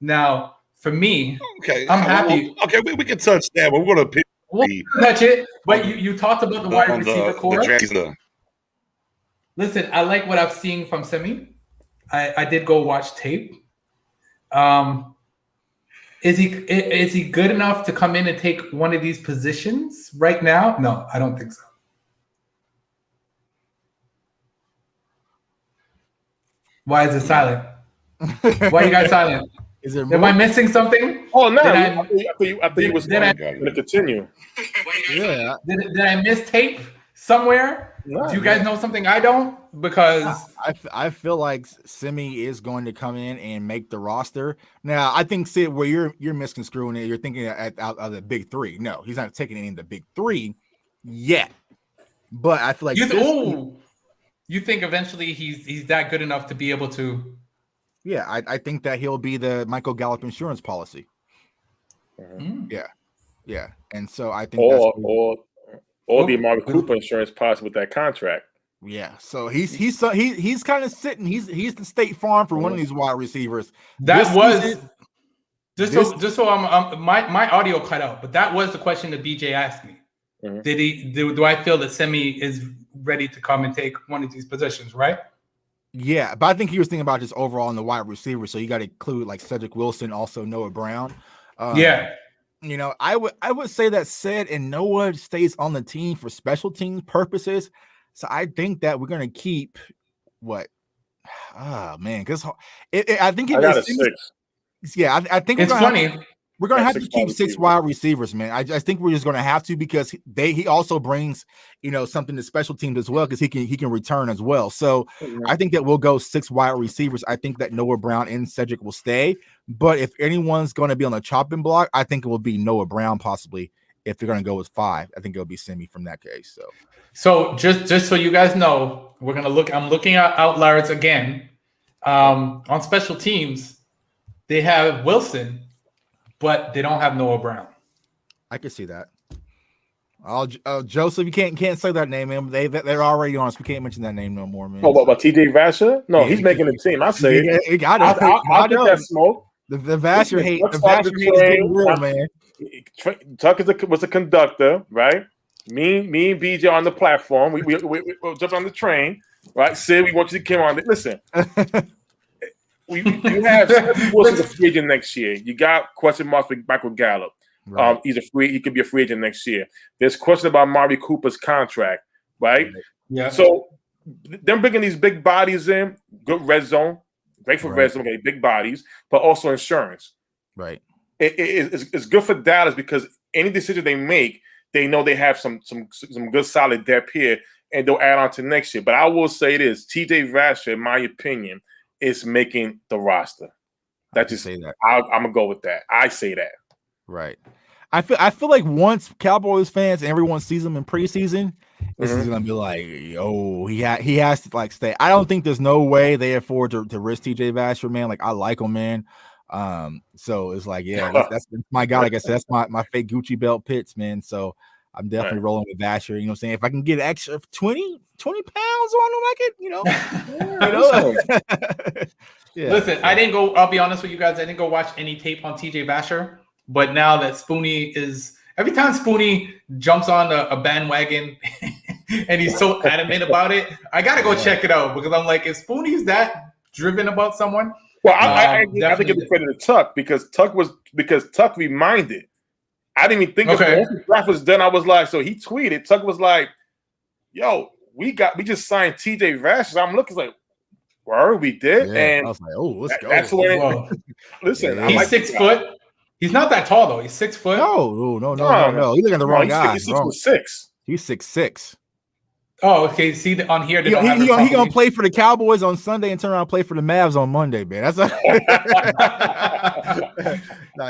A: Now, for me, I'm happy.
C: We can touch that. We're going to pick.
A: We'll touch it. But you talked about the wide receiver core. Listen, I like what I've seen from Semi. I did go watch tape. Is he good enough to come in and take one of these positions right now? No, I don't think so. Why is it silent? Why are you guys silent? Am I missing something?
B: Oh no! I thought you was going to continue.
D: Yeah.
A: Did I miss tape somewhere? No, do you guys know something I don't? Because
D: I feel like Semi is going to come in and make the roster. Now, I think Sid, where you're misconstruing it, you're thinking out of the big three. No, he's not taking any of the big three yet. But I feel like
A: you think eventually he's that good enough to be able to?
D: Yeah, I think that he'll be the Michael Gallup insurance policy. Yeah, and so I think
B: Or the Amari Cooper insurance policy with that contract.
D: Yeah, so he's kind of sitting. He's the State Farm for one of these wide receivers.
A: That was just so I'm my audio cut out, but that was the question that BJ asked me. Do I feel that Semi is ready to come and take one of these positions, right?
D: Yeah, but I think he was thinking about just overall in the wide receiver. So you got to include like Cedric Wilson, also Noah Brown. You know, I would say that said, and Noah stays on the team for special teams purposes. So I think that we're gonna keep what? Ah, man, because I think
B: I got a 6.
D: Yeah, I think
A: it's funny.
D: We're gonna have to keep 6 wide receivers, man. I think we're just gonna have to because he also brings something to special teams as well because he can return as well. So I think that we'll go 6 wide receivers. I think that Noah Brown and Cedric will stay, but if anyone's going to be on the chopping block, I think it will be Noah Brown possibly. If they're going to go with 5, I think it'll be Semi from that case.
A: So just so you guys know, we're gonna look. I'm looking at outliers again. On special teams, they have Wilson, but they don't have Noah Brown.
D: I can see that. Joseph, you can't say that name, man. They're already on us. We can't mention that name no more, man.
B: Oh, about TJ Vasher? No, he's making the team. I say it. I'll get that smoke.
D: The Vasher hate. The Vasher hate is getting real, man.
B: Tuck was a conductor, right? Me and BJ on the platform. We jumped on the train, right? Sid, we want you to come on. Listen, you have Wilson's a free agent next year. You got question marks with Michael Gallup. Right. He could be a free agent next year. There's question about Amari Cooper's contract, right?
A: Yeah.
B: So them bringing these big bodies in, good red zone, great for red zone, okay, big bodies, but also insurance.
D: Right.
B: It's good for Dallas because any decision they make, they know they have some good solid depth here, and they'll add on to next year. But I will say this: TJ Vasher, in my opinion, is making the roster. I'm gonna go with that. I say that.
D: Right. I feel like once Cowboys fans and everyone sees him in preseason, this is gonna be like, yo, he has to like stay. I don't think there's no way they afford to risk TJ Vasher, man. Like I like him, man. So it's like, yeah, that's my guy. Like I said, that's my fake Gucci belt pits, man. So I'm definitely rolling with Vasher. You know what I'm saying? If I can get an extra 20 pounds on him, I could,
A: Yeah. Listen, I'll be honest with you guys. I didn't go watch any tape on TJ Vasher, but now that Spoonie every time Spoonie jumps on a bandwagon and he's so adamant about it, I got to go check it out because I'm like, if Spoonie's that driven about someone,
B: well, I think it's credit to Tuck because Tuck reminded. I didn't even think of it. Once the draft was done, I was like, so he tweeted. Tuck was like, "Yo, we just signed TJ Vasher." I'm looking like, "Where we did?"
D: Yeah,
B: and
D: I was like, "Oh, let's go."
B: That's when. Listen,
A: he's 6 foot. He's not that tall though. He's 6 foot.
D: No. You're looking at the wrong guy.
B: He's 6'6".
D: He's 6'6".
A: Oh, okay. See on here,
D: he gonna play for the Cowboys on Sunday and turn around and play for the Mavs on Monday, man. That's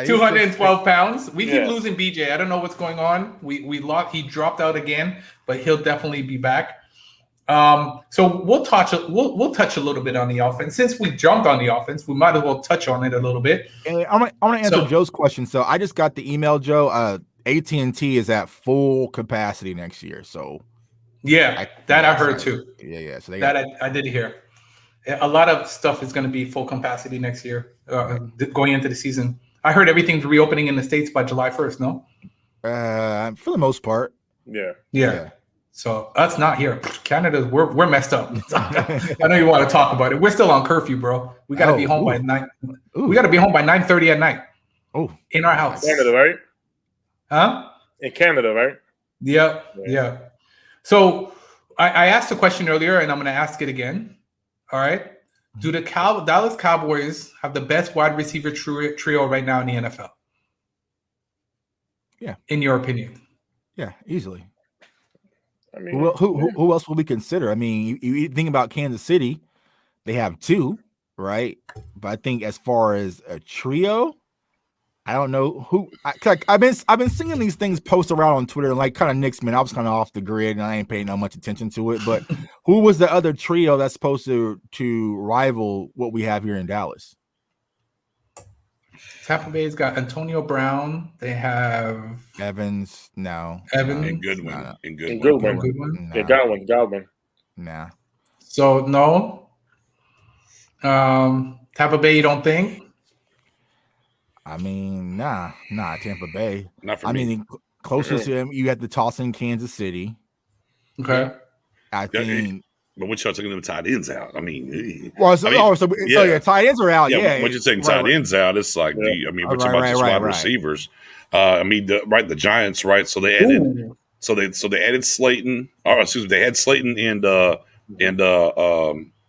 A: 212 pounds. We keep losing BJ. I don't know what's going on. We lost. He dropped out again, but he'll definitely be back. So we'll touch a little bit on the offense. Since we jumped on the offense, we might as well touch on it a little bit.
D: And I'm gonna answer Joe's question. So I just got the email, Joe. AT&T is at full capacity next year. So.
A: Yeah, I heard too.
D: Yeah. So
A: I did hear. A lot of stuff is going to be full capacity next year, going into the season. I heard everything's reopening in the States by July 1st, no?
D: For the most part.
A: Yeah. So that's not here. Canada, we're messed up. I know you want to talk about it. We're still on curfew, bro. We got to be home by 9. We got to be home by 9:30 at night.
D: Oh,
A: in our house.
B: Canada, right?
A: Huh?
B: In Canada, right?
A: Yeah. So I asked the question earlier, and I'm going to ask it again. All right. Do the Dallas Cowboys have the best wide receiver trio right now in the NFL?
D: Yeah.
A: In your opinion?
D: Yeah, easily.
B: I mean,
D: who else will we consider? I mean, you think about Kansas City, they have 2, right? But I think as far as a trio, I don't know who. I've been seeing these things post around on Twitter, and like kind of Nix, man. I was kind of off the grid, and I ain't paying no much attention to it. But who was the other trio that's supposed to rival what we have here in Dallas?
A: Tampa Bay's got Antonio Brown. They have
D: Evans. No.
A: Evans.
C: And Goodwin.
D: Nah.
C: And
B: And
C: Goodwin.
B: Goodwin.
D: Nah.
B: Yeah, Godwin.
D: Nah.
A: So no. Tampa Bay, you don't think?
D: I mean, nah, Tampa Bay.
C: Not for
D: I
C: me.
D: mean, closest to him, you had to toss in Kansas City.
A: Okay.
D: I think.
C: But what y'all taking them tight ends out? I mean,
D: Well, so tight ends are out. Yeah.
C: When you're taking tight ends out, it's like, we're talking about just wide receivers. The Giants, right? So they added,
A: Ooh.
C: so they added Slayton. Or excuse me, they had Slayton and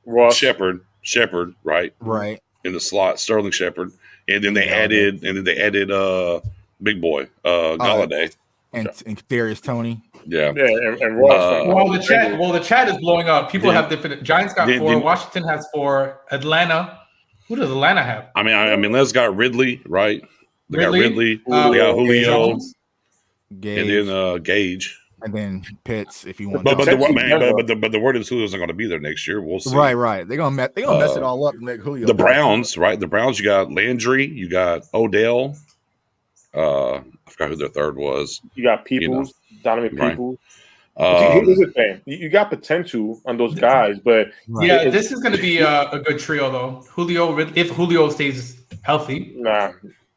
B: Ross
C: Shepard, right?
D: Right.
C: In the slot, Sterling Shepard, and then they added big boy Galladay
D: and Darius Tony.
C: Yeah,
B: and Ross.
A: The chat is blowing up. People have different. Giants got 4. Washington has 4. Atlanta. Who does Atlanta have?
C: I mean, let's got Ridley, right? They got Ridley. They got Julio, and then Gage,
D: and then Pitts. If you want,
C: but the word is Julio's not going to be there next year. We'll see.
D: Right. They're gonna mess it all up and make Julio.
C: The Browns, right? The Browns. You got Landry. You got Odell. I forgot who their third was.
B: You got Peoples, Donovan
C: right.
B: Peoples. Here's the thing: you got potential on those guys, but
A: this is going to be a good trio, though. Julio, if Julio stays healthy.
B: Nah,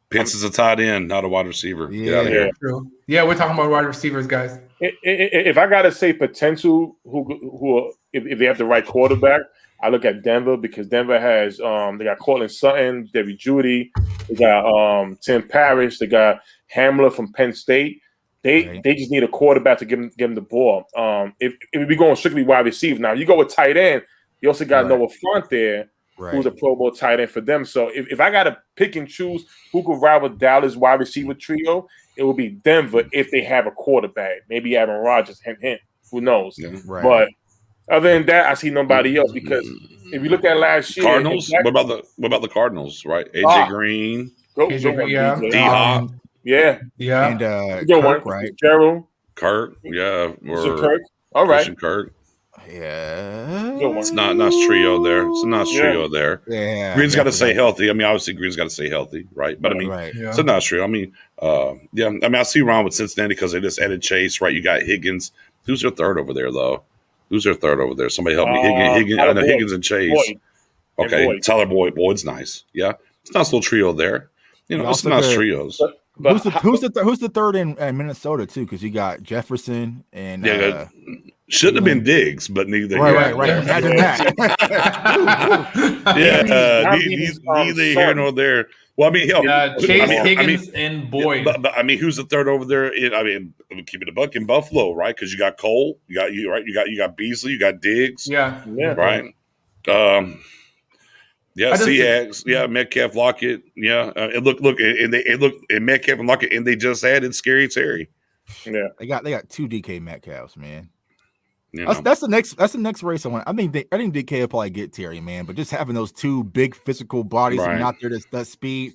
C: Pitts is a tight end, not a wide receiver.
D: Yeah,
C: Get out of here.
A: True. Yeah, we're talking about wide receivers, guys.
B: If I gotta say potential, who if they have the right quarterback, I look at Denver because Denver has they got Cortland Sutton, David Judy, they got Tim Parrish, they got Hamler from Penn State. They just need a quarterback to give them the ball. If we going strictly wide receiver, now you go with tight end, you also got Noah Fant there, who's a Pro Bowl tight end for them. So if I got to pick and choose who could rival Dallas wide receiver trio, it would be Denver if they have a quarterback. Maybe Aaron Rodgers, hint. Who knows? Yeah, right. But other than that, I see nobody else because if you look at last year,
C: Cardinals. What about the Cardinals? Right, AJ Green, D-Hop.
B: Yeah.
D: And
B: Kirk, right? Gerald.
C: Kirk, yeah.
B: Or Kirk. All right.
C: Christian Kirk.
D: Yeah.
C: It's not nice trio there. It's a nice trio there.
D: Yeah.
C: Green's got to stay healthy. I mean, obviously Green's got to stay healthy, right? But I mean, it's a nice trio. I mean, I mean, I see Ron with Cincinnati because they just added Chase, right? You got Higgins. Who's your third over there, though? Somebody help me. Higgins. I know Higgins and Chase.
B: Boyd.
C: Okay, Tyler Boyd. Boyd's nice. Yeah, it's a nice little trio there. You know, it's nice trios.
D: But who's the third in Minnesota too? Because you got Jefferson and
C: shouldn't have been Diggs, but neither.
D: Right. Imagine that.
C: Neither here nor there. Well, I mean,
A: Chase, Higgins, and Boyd.
C: But I mean, who's the third over there? I mean, keep it a buck in Buffalo, right? Because you got Cole, you got Beasley, you got Diggs, right. Seahawks, Metcalf, Lockett, and look, and Metcalf and Lockett, and they just added Scary Terry.
B: Yeah,
D: they got 2 DK Metcalfs, man.
C: That's
D: the next race I want. I think DK will probably get Terry, man, but just having those 2 big physical bodies and out there that speed,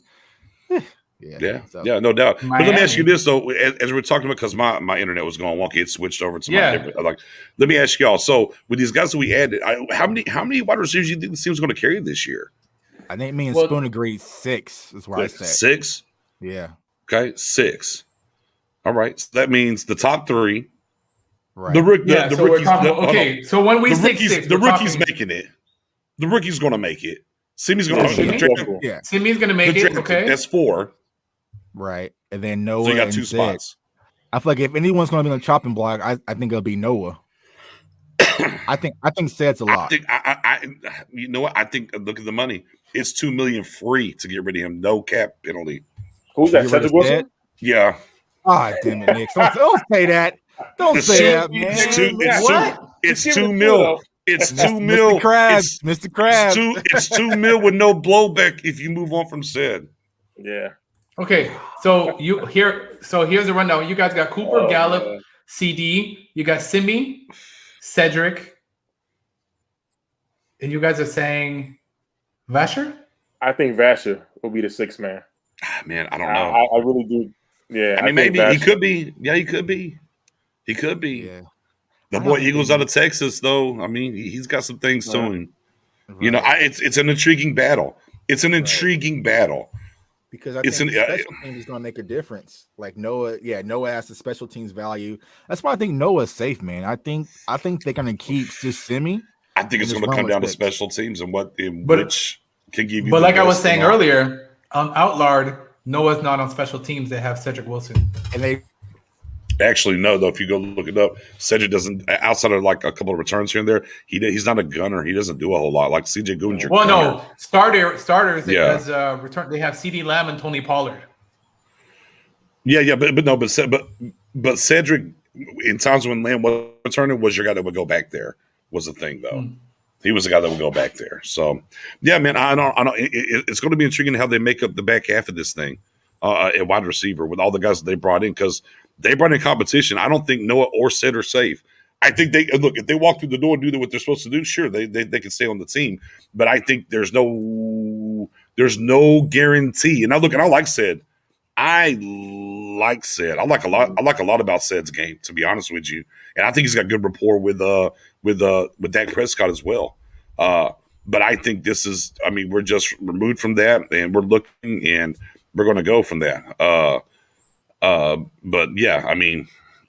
C: no doubt. But let me ask you this though, as we're talking about, because my internet was going wonky, it switched over to my different. Let me ask y'all. So with these guys that we added, how many wide receivers do you think the team's going to carry this year?
D: I think me and Spoon agreed 6 is what I said.
C: 6?
D: Yeah.
C: Okay, 6. All right. So that means the top 3.
D: Right.
C: The rookies.
A: So when we say
C: rookies,
A: 6,
C: the rookie's making it. The rookie's going to make it. Simi's going to.
A: Simi's going to make it. Okay,
C: that's 4.
D: Right, and then Noah.
C: So you got 2 spots.
D: I feel like if anyone's going to be on the chopping block, I think it'll be Noah. I think Sed's a lot.
C: You know what? I think look at the money. It's $2 million free to get rid of him. No cap penalty.
B: Who's that? Cedric Wilson?
C: Yeah.
D: Ah, damn it, Nick! Don't say that. Don't say that, man.
C: It's 2 mil. It's 2 mil.
D: Mr. Krabs.
C: It's 2 mil with no blowback if you move on from Sed.
B: Yeah.
A: Okay, so here's a rundown. You guys got Cooper, Gallup, CD. You got Simi, Cedric, and you guys are saying Vasher?
B: I think Vasher will be the 6th man.
C: Man, I don't know.
B: I really do. Yeah,
C: I mean, maybe Vasher. He could be. Yeah, he could be. He could be.
D: Yeah.
C: The boy Eagles out of Texas, though. I mean, he's got some things to him. Right. You know, it's an intriguing battle. It's an intriguing battle.
D: because I think the special team is going to make a difference. Like Noah has the special teams value. That's why I think Noah's safe, man. I think they're going to keep just Simi.
C: I think it's going to come down to special teams and which can give you.
A: But like I was saying earlier, Outlard, Noah's not on special teams. They have Cedric Wilson,
D: and they
C: actually no. Though if you go look it up, Cedric doesn't outside of like a couple of returns here and there. He's not a gunner. He doesn't do a whole lot. Like CJ Goodwin.
A: Well, no starters. As return, they have CD Lamb and Tony Pollard.
C: Yeah, but Cedric in times when Lamb was returning was your guy that would go back there. Was the thing though. He was the guy that would go back there. So, yeah, man, I don't. It's going to be intriguing how they make up the back half of this thing at wide receiver with all the guys that they brought in because they brought in competition. I don't think Noah or Sid are safe. I think they look if they walk through the door and do what they're supposed to do. Sure, they can stay on the team, but I think there's no guarantee. And I like Sid. I like Sid. I like a lot about Sid's game, to be honest with you. And I think he's got good rapport with Dak Prescott as well. But I think this is, we're just removed from that and we're looking and we're going to go from that. But yeah,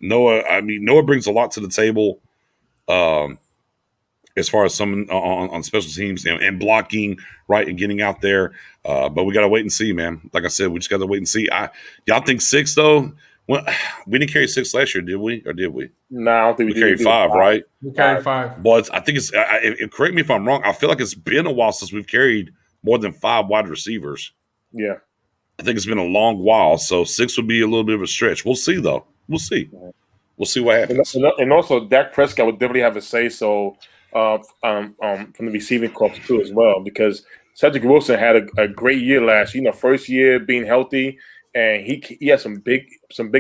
C: Noah brings a lot to the table. As far as some on special teams and blocking, right, and getting out there. But we got to wait and see, man. Like I said, we just got to wait and see. Y'all think 6, though? Well, we didn't carry 6 last year, did we? Or did we?
B: No, I don't think we
C: carried 5, right?
A: We carried 5.
C: Well, I think it's correct me if I'm wrong. I feel like it's been a while since we've carried more than 5 wide receivers.
B: Yeah.
C: I think it's been a long while. So 6 would be a little bit of a stretch. We'll see, though. We'll see. We'll see what happens.
B: And also, Dak Prescott would definitely have a say-so from the receiving corps too as well, because Cedric Wilson had a great year last year. First year being healthy, and he had some big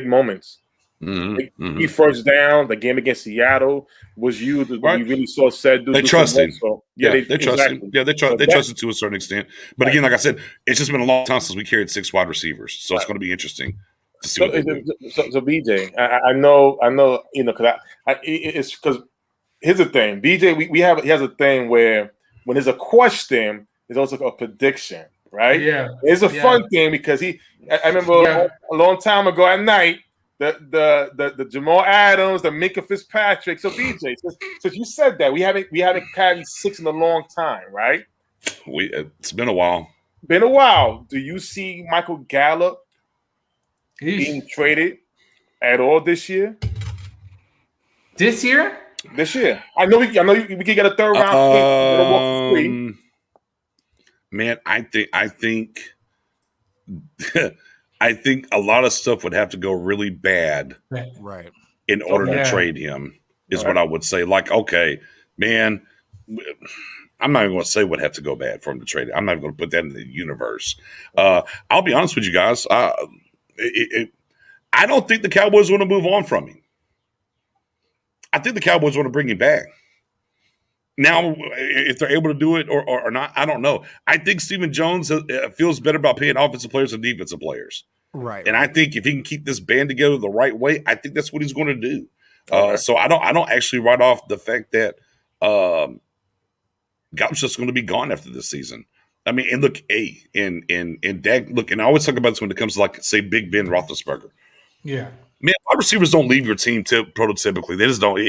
B: moments.
C: Mm-hmm.
B: He first down. The game against Seattle was you.
C: Right.
B: You really saw Ced do.
C: They trust him.
B: So,
C: they trust him. Yeah, they trust him to a certain extent. But again, like I said, it's just been a long time since we carried 6 wide receivers, so it's going to be interesting to see what they do.
B: So BJ, I know, because it's because here's the thing, BJ. He has a thing where when there's a question, there's also a prediction, right?
A: Yeah,
B: it's a fun thing because I remember a long time ago at night. The Jamal Adams, the Minka Fitzpatrick. So BJ, since you said that, we haven't carried 6 in a long time, right?
C: It's been a while.
B: Do you see Michael Gallup being traded at all this year?
A: This year?
B: I know we can get a 3rd round pick.
C: Man, I think I think a lot of stuff would have to go really bad,
D: right,
C: in order to trade him. Is what I would say. Like, okay, man, I'm not even going to say what have to go bad for him to trade it. I'm not even going to put that in the universe. I'll be honest with you guys. I don't think the Cowboys want to move on from him. I think the Cowboys want to bring him back. Now, if they're able to do it or not, I don't know. I think Stephen Jones feels better about paying offensive players than defensive players.
D: Right.
C: And I think if he can keep this band together the right way, I think that's what he's going to do. So I don't actually write off the fact that Gallup's just going to be gone after this season. And look, and Dak, look, and I always talk about this when it comes to, like, say, Big Ben Roethlisberger.
A: Yeah.
C: Man, wide receivers don't leave your team prototypically. They just don't.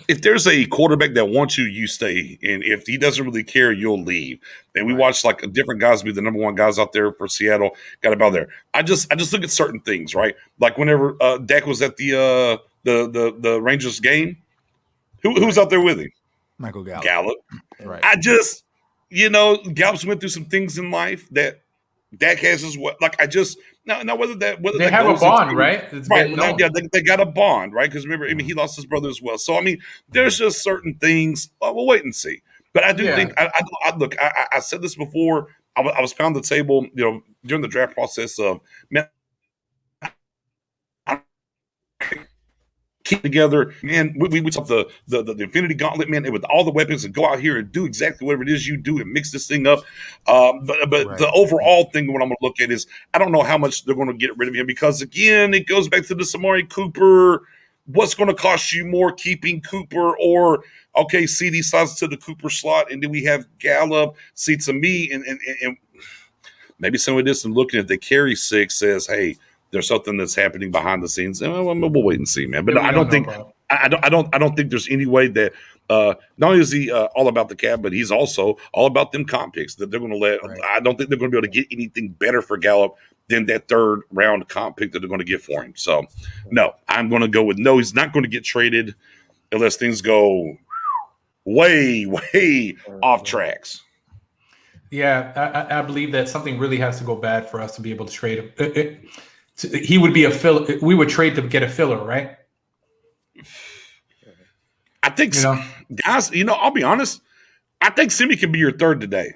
C: If there's a quarterback that wants you, you stay. And if he doesn't really care, you'll leave. And we watched like different guys be the number 1 guys out there for Seattle. Got about there. I just look at certain things, right? Like whenever Dak was at the Rangers game, who was out there with him?
D: Michael Gallup.
C: Right. I just, Gallup's went through some things in life that Dak has as well. Like now whether they
A: have a bond, right?
C: Right. They got a bond, right? Because remember, he lost his brother as well. So there's just certain things. We'll wait and see. But I do think I said this before. I was pounding the table, during the draft process of, man, keep together, man. We talk the Infinity Gauntlet, man, and with all the weapons, and go out here and do exactly whatever it is you do and mix this thing up. But the overall thing, what I'm going to look at is, I don't know how much they're going to get rid of him, because again, it goes back to the Amari Cooper. What's going to cost you more, keeping Cooper or CD slides to the Cooper slot, and then we have Gallup. See, to me, and maybe somebody did some looking at the carry 6 says, hey, there's something that's happening behind the scenes. And we'll wait and see, man. But I don't think there's any way that not only is he all about the cap, but he's also all about them comp picks that they're going to let. Right. I don't think they're going to be able to get anything better for Gallup than that 3rd round comp pick that they're going to get for him. So, no, I'm going to go with no. He's not going to get traded unless things go way off tracks.
A: Yeah, I believe that something really has to go bad for us to be able to trade him. He would be a filler. We would trade to get a filler, right?
C: I think, guys, I'll be honest. I think Simi can be your 3rd today.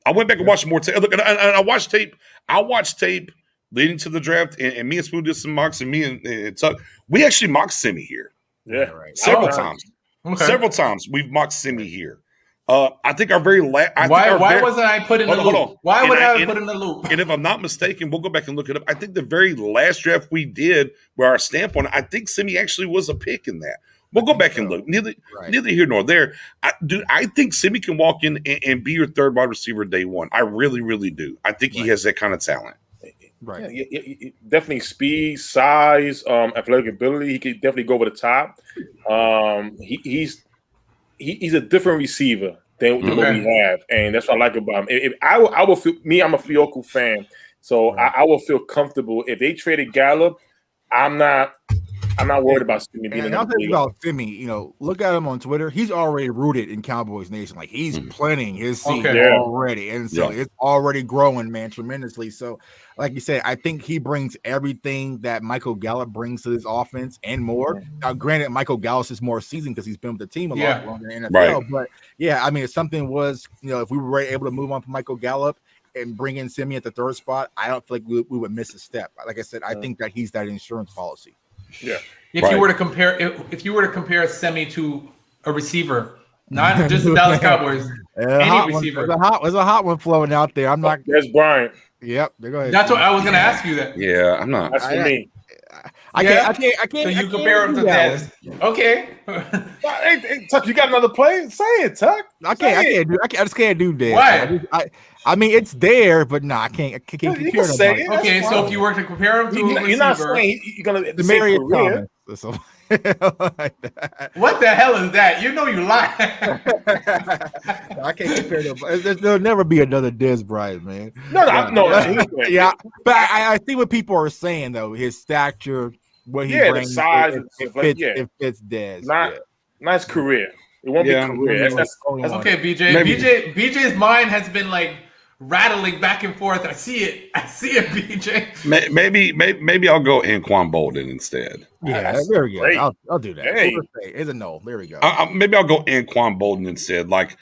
C: I went back and watched more tape. Look, and I watched tape. I watched tape leading to the draft, and me and Spoon did some mocks, and me and Tuck, we actually mocked Simi here.
B: Yeah,
C: right. Several times. Okay. Several times we've mocked Simi here. I think our very last.
A: Why wasn't I put in the loop? Why would I put in the loop?
C: And if I'm not mistaken, we'll go back and look it up. I think the very last draft we did, where our stamp on it, I think Simi actually was a pick in that. We'll go back and look. Neither here nor there. I think Simi can walk in and be your 3rd wide receiver day one. I really, really do. I think he has that kind of talent.
B: Right. Yeah, definitely speed, size, athletic ability. He could definitely go over the top. He's a different receiver than what we have, and that's what I like about him. I will feel. I'm a Fioku fan, so I will feel comfortable if they traded Gallup. I'm not worried about Simi being in the league.
D: About Simi, look at him on Twitter. He's already rooted in Cowboys Nation. Like he's planting his seed already, and so it's already growing, man, tremendously. So, like you said, I think he brings everything that Michael Gallup brings to this offense and more. Now, granted, Michael Gallup is more seasoned because he's been with the team a lot longer in the NFL. But yeah, I mean, if something was, if we were able to move on from Michael Gallup and bring in Simi at the 3rd spot, I don't feel like we would miss a step. Like I said, I think that he's that insurance policy.
B: Yeah.
A: If you were to compare Semi to a receiver, not just the Dallas Cowboys, any receiver.
D: There's a hot one flowing out there. I'm not.
B: There's Bryant.
D: Yep. Go ahead.
A: That's what I was going to ask you. That.
C: Yeah, I'm not.
B: That's for me.
D: I can't.
A: So you compare him to Dez. Okay.
B: Hey, Tuck, you got another play? Say it, Tuck.
D: I just can't do Dez.
A: Why?
D: I mean, it's there, but no, I can't compare him.
A: Okay, so if you were to compare him to a receiver,
B: you're not saying you're gonna
D: Demarius Thomas. Like that.
A: What the hell is that? You know you lie.
D: I can't compare them. There'll never be another Dez Bryant, man.
B: No.
D: Yeah, but I see what people are saying though. His stature, what he brings,
B: the size,
D: it fits Dez.
B: Nice career. It won't be career. That's
A: okay, BJ. BJ's mind has been like rattling back and forth. I see it, BJ.
C: Maybe I'll go Anquan Bolden instead.
D: Yeah, there we go. I'll do that. Hey. It's a no. There we go.
C: Maybe I'll go Anquan Bolden instead. Like,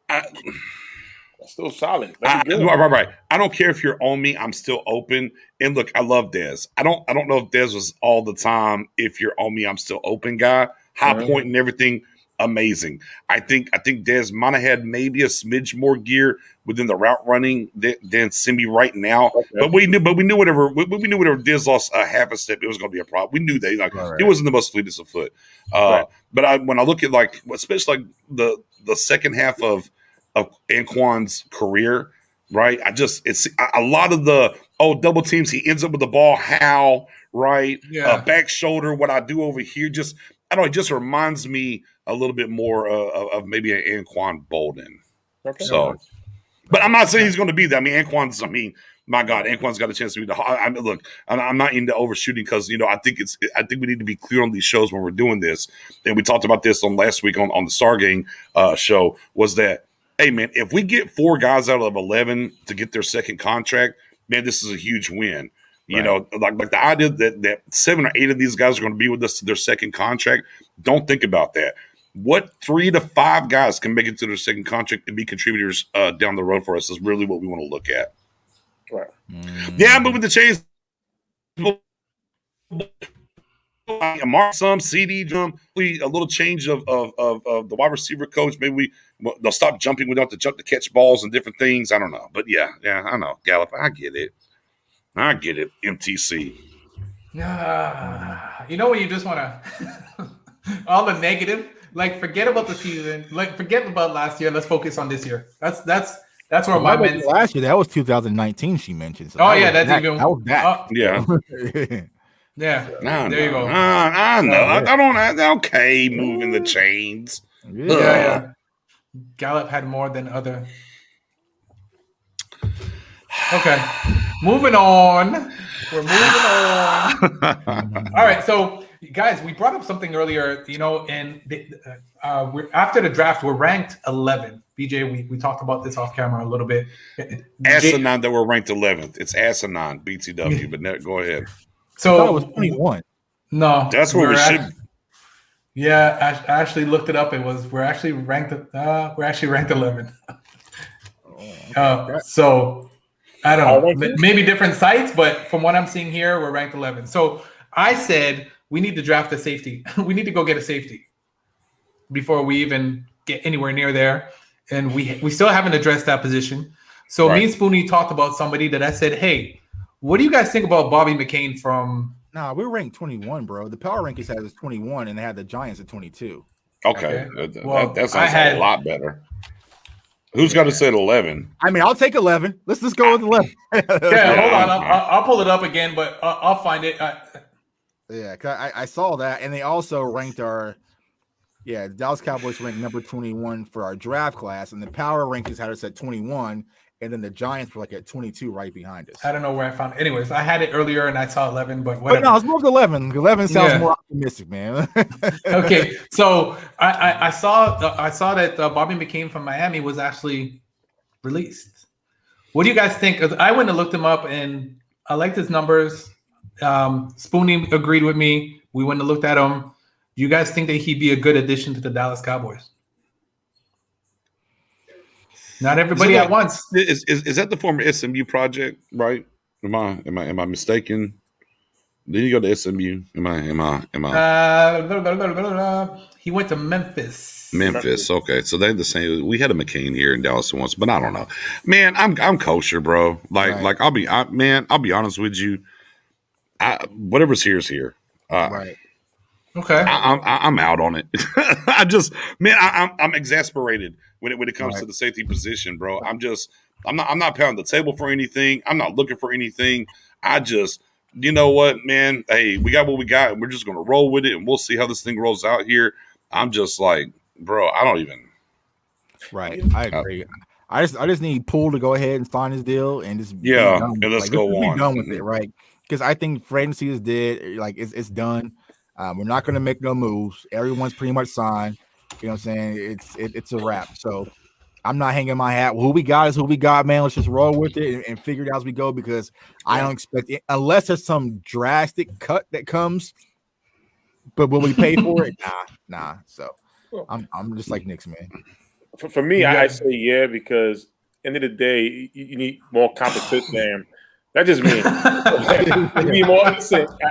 B: that's still solid.
C: Right. I don't care if you're on me. I'm still open. And look, I love Dez. I don't know if Dez was all the time. If you're on me, I'm still open guy. High point and everything. Amazing. I think Dez might have had maybe a smidge more gear within the route running than Simi right now. Okay. But we knew whatever Dez lost a half a step, it was going to be a problem. We knew that. He wasn't the most fleetest of foot. But when I look at especially the second half of Anquan's career, right? It's a lot of the double teams. He ends up with the ball. How right? Yeah. Back shoulder. What I do over here, just I don't know. It just reminds me a little bit more of maybe an Anquan Bolden.
B: Okay.
C: So, but I'm not saying he's going to be that. My God, Anquan's got a chance to be the. Look, I'm not into overshooting because I think we need to be clear on these shows when we're doing this, and we talked about this on last week on the Stargame show. Was that, hey man, if we get 4 guys out of 11 to get their second contract, man, this is a huge win. Like the idea that 7 or 8 of these guys are going to be with us to their second contract. Don't think about that. What 3 to 5 guys can make it to their second contract and be contributors down the road for us is really what we want to look at.
B: Right.
C: Yeah, I'm moving the chains. Mark some CD drum, a little change of the wide receiver coach. Maybe they'll stop jumping. We don't have to jump to catch balls and different things. I don't know, but yeah, I know Gallup. I get it. MTC.
A: When you just want to all the negative, like forget about the season, like forget about last year. Let's focus on this year. That's That's where my men's.
D: Last year, that was 2019. She mentioned. So
A: That's
D: back.
A: even.
D: That was back.
C: Yeah.
A: Yeah.
C: No,
A: there you go.
C: I know. I don't. Okay, moving the chains.
A: Yeah. Gallup had more than other. Okay, moving on. We're moving on. All right, so guys, we brought up something earlier. And we're after the draft, we're ranked 11. BJ, we talked about this off camera a little bit.
C: Asinine that we're ranked 11th. It's asinine, BTW. But go ahead.
D: So I thought it was 21.
A: No,
C: that's where we should.
A: Yeah, I actually looked it up. We're actually ranked 11. So I don't know, maybe different sites, but from what I'm seeing here, we're ranked 11. So I said we need to draft a safety. We need to go get a safety before we even get anywhere near there, and we still haven't addressed that position. So me and Spoonie talked about somebody that I said, hey, what do you guys think about Bobby McCain from?
D: Nah, we're ranked 21, bro. The power rankings had us 21, and they had the Giants at 22.
C: Okay. That sounds a lot better. Who's got to say 11?
D: I mean, I'll take 11. Let's just go with 11.
A: Yeah, hold on. I'll pull it up again, but I'll find it.
D: Yeah, cause I saw that, and they also ranked the Dallas Cowboys ranked number 21 for our draft class, and the power rankings had us at 21. And then the Giants were like at 22 right behind us.
A: I don't know where I found it. Anyways, I had it earlier and I saw 11, but whatever.
D: But no, let's move to 11. 11 sounds more optimistic, man.
A: Okay, so I saw that Bobby McCain from Miami was actually released. What do you guys think? Because I went and looked him up and I liked his numbers. Spoonie agreed with me. We went and looked at him. Do you guys think that he'd be a good addition to the Dallas Cowboys? Not everybody at once.
C: Is that the former SMU project, right? Am I mistaken? Did you go to SMU? Am I?
A: He went to Memphis.
C: Memphis. Okay, so they're the same. We had a McCain here in Dallas once, but I don't know. Man, I'm kosher, bro. Like I'll be honest with you. Whatever's here is here.
D: Right.
A: Okay.
C: I'm out on it. I'm exasperated when it comes to the safety position, bro. I'm not pounding the table for anything. I'm not looking for anything. You know what, man? Hey, we got what we got, and we're just gonna roll with it, and we'll see how this thing rolls out here. I'm just like, bro, I don't even.
D: Right, I agree. I just need Poole to go ahead and sign his deal and just
C: and let's go on.
D: Be done with it, right? Because I think free agency is dead. Like it's done. We're not going to make no moves. Everyone's pretty much signed. You know what I'm saying? It's a wrap. So I'm not hanging my hat. Who we got is who we got, man. Let's just roll with it and figure it out as we go, because I don't expect it unless there's some drastic cut that comes. But will we pay for it? Nah. So I'm just like Nix, man.
B: For me, I say yeah, because end of the day, you need more competition. That just means you need more.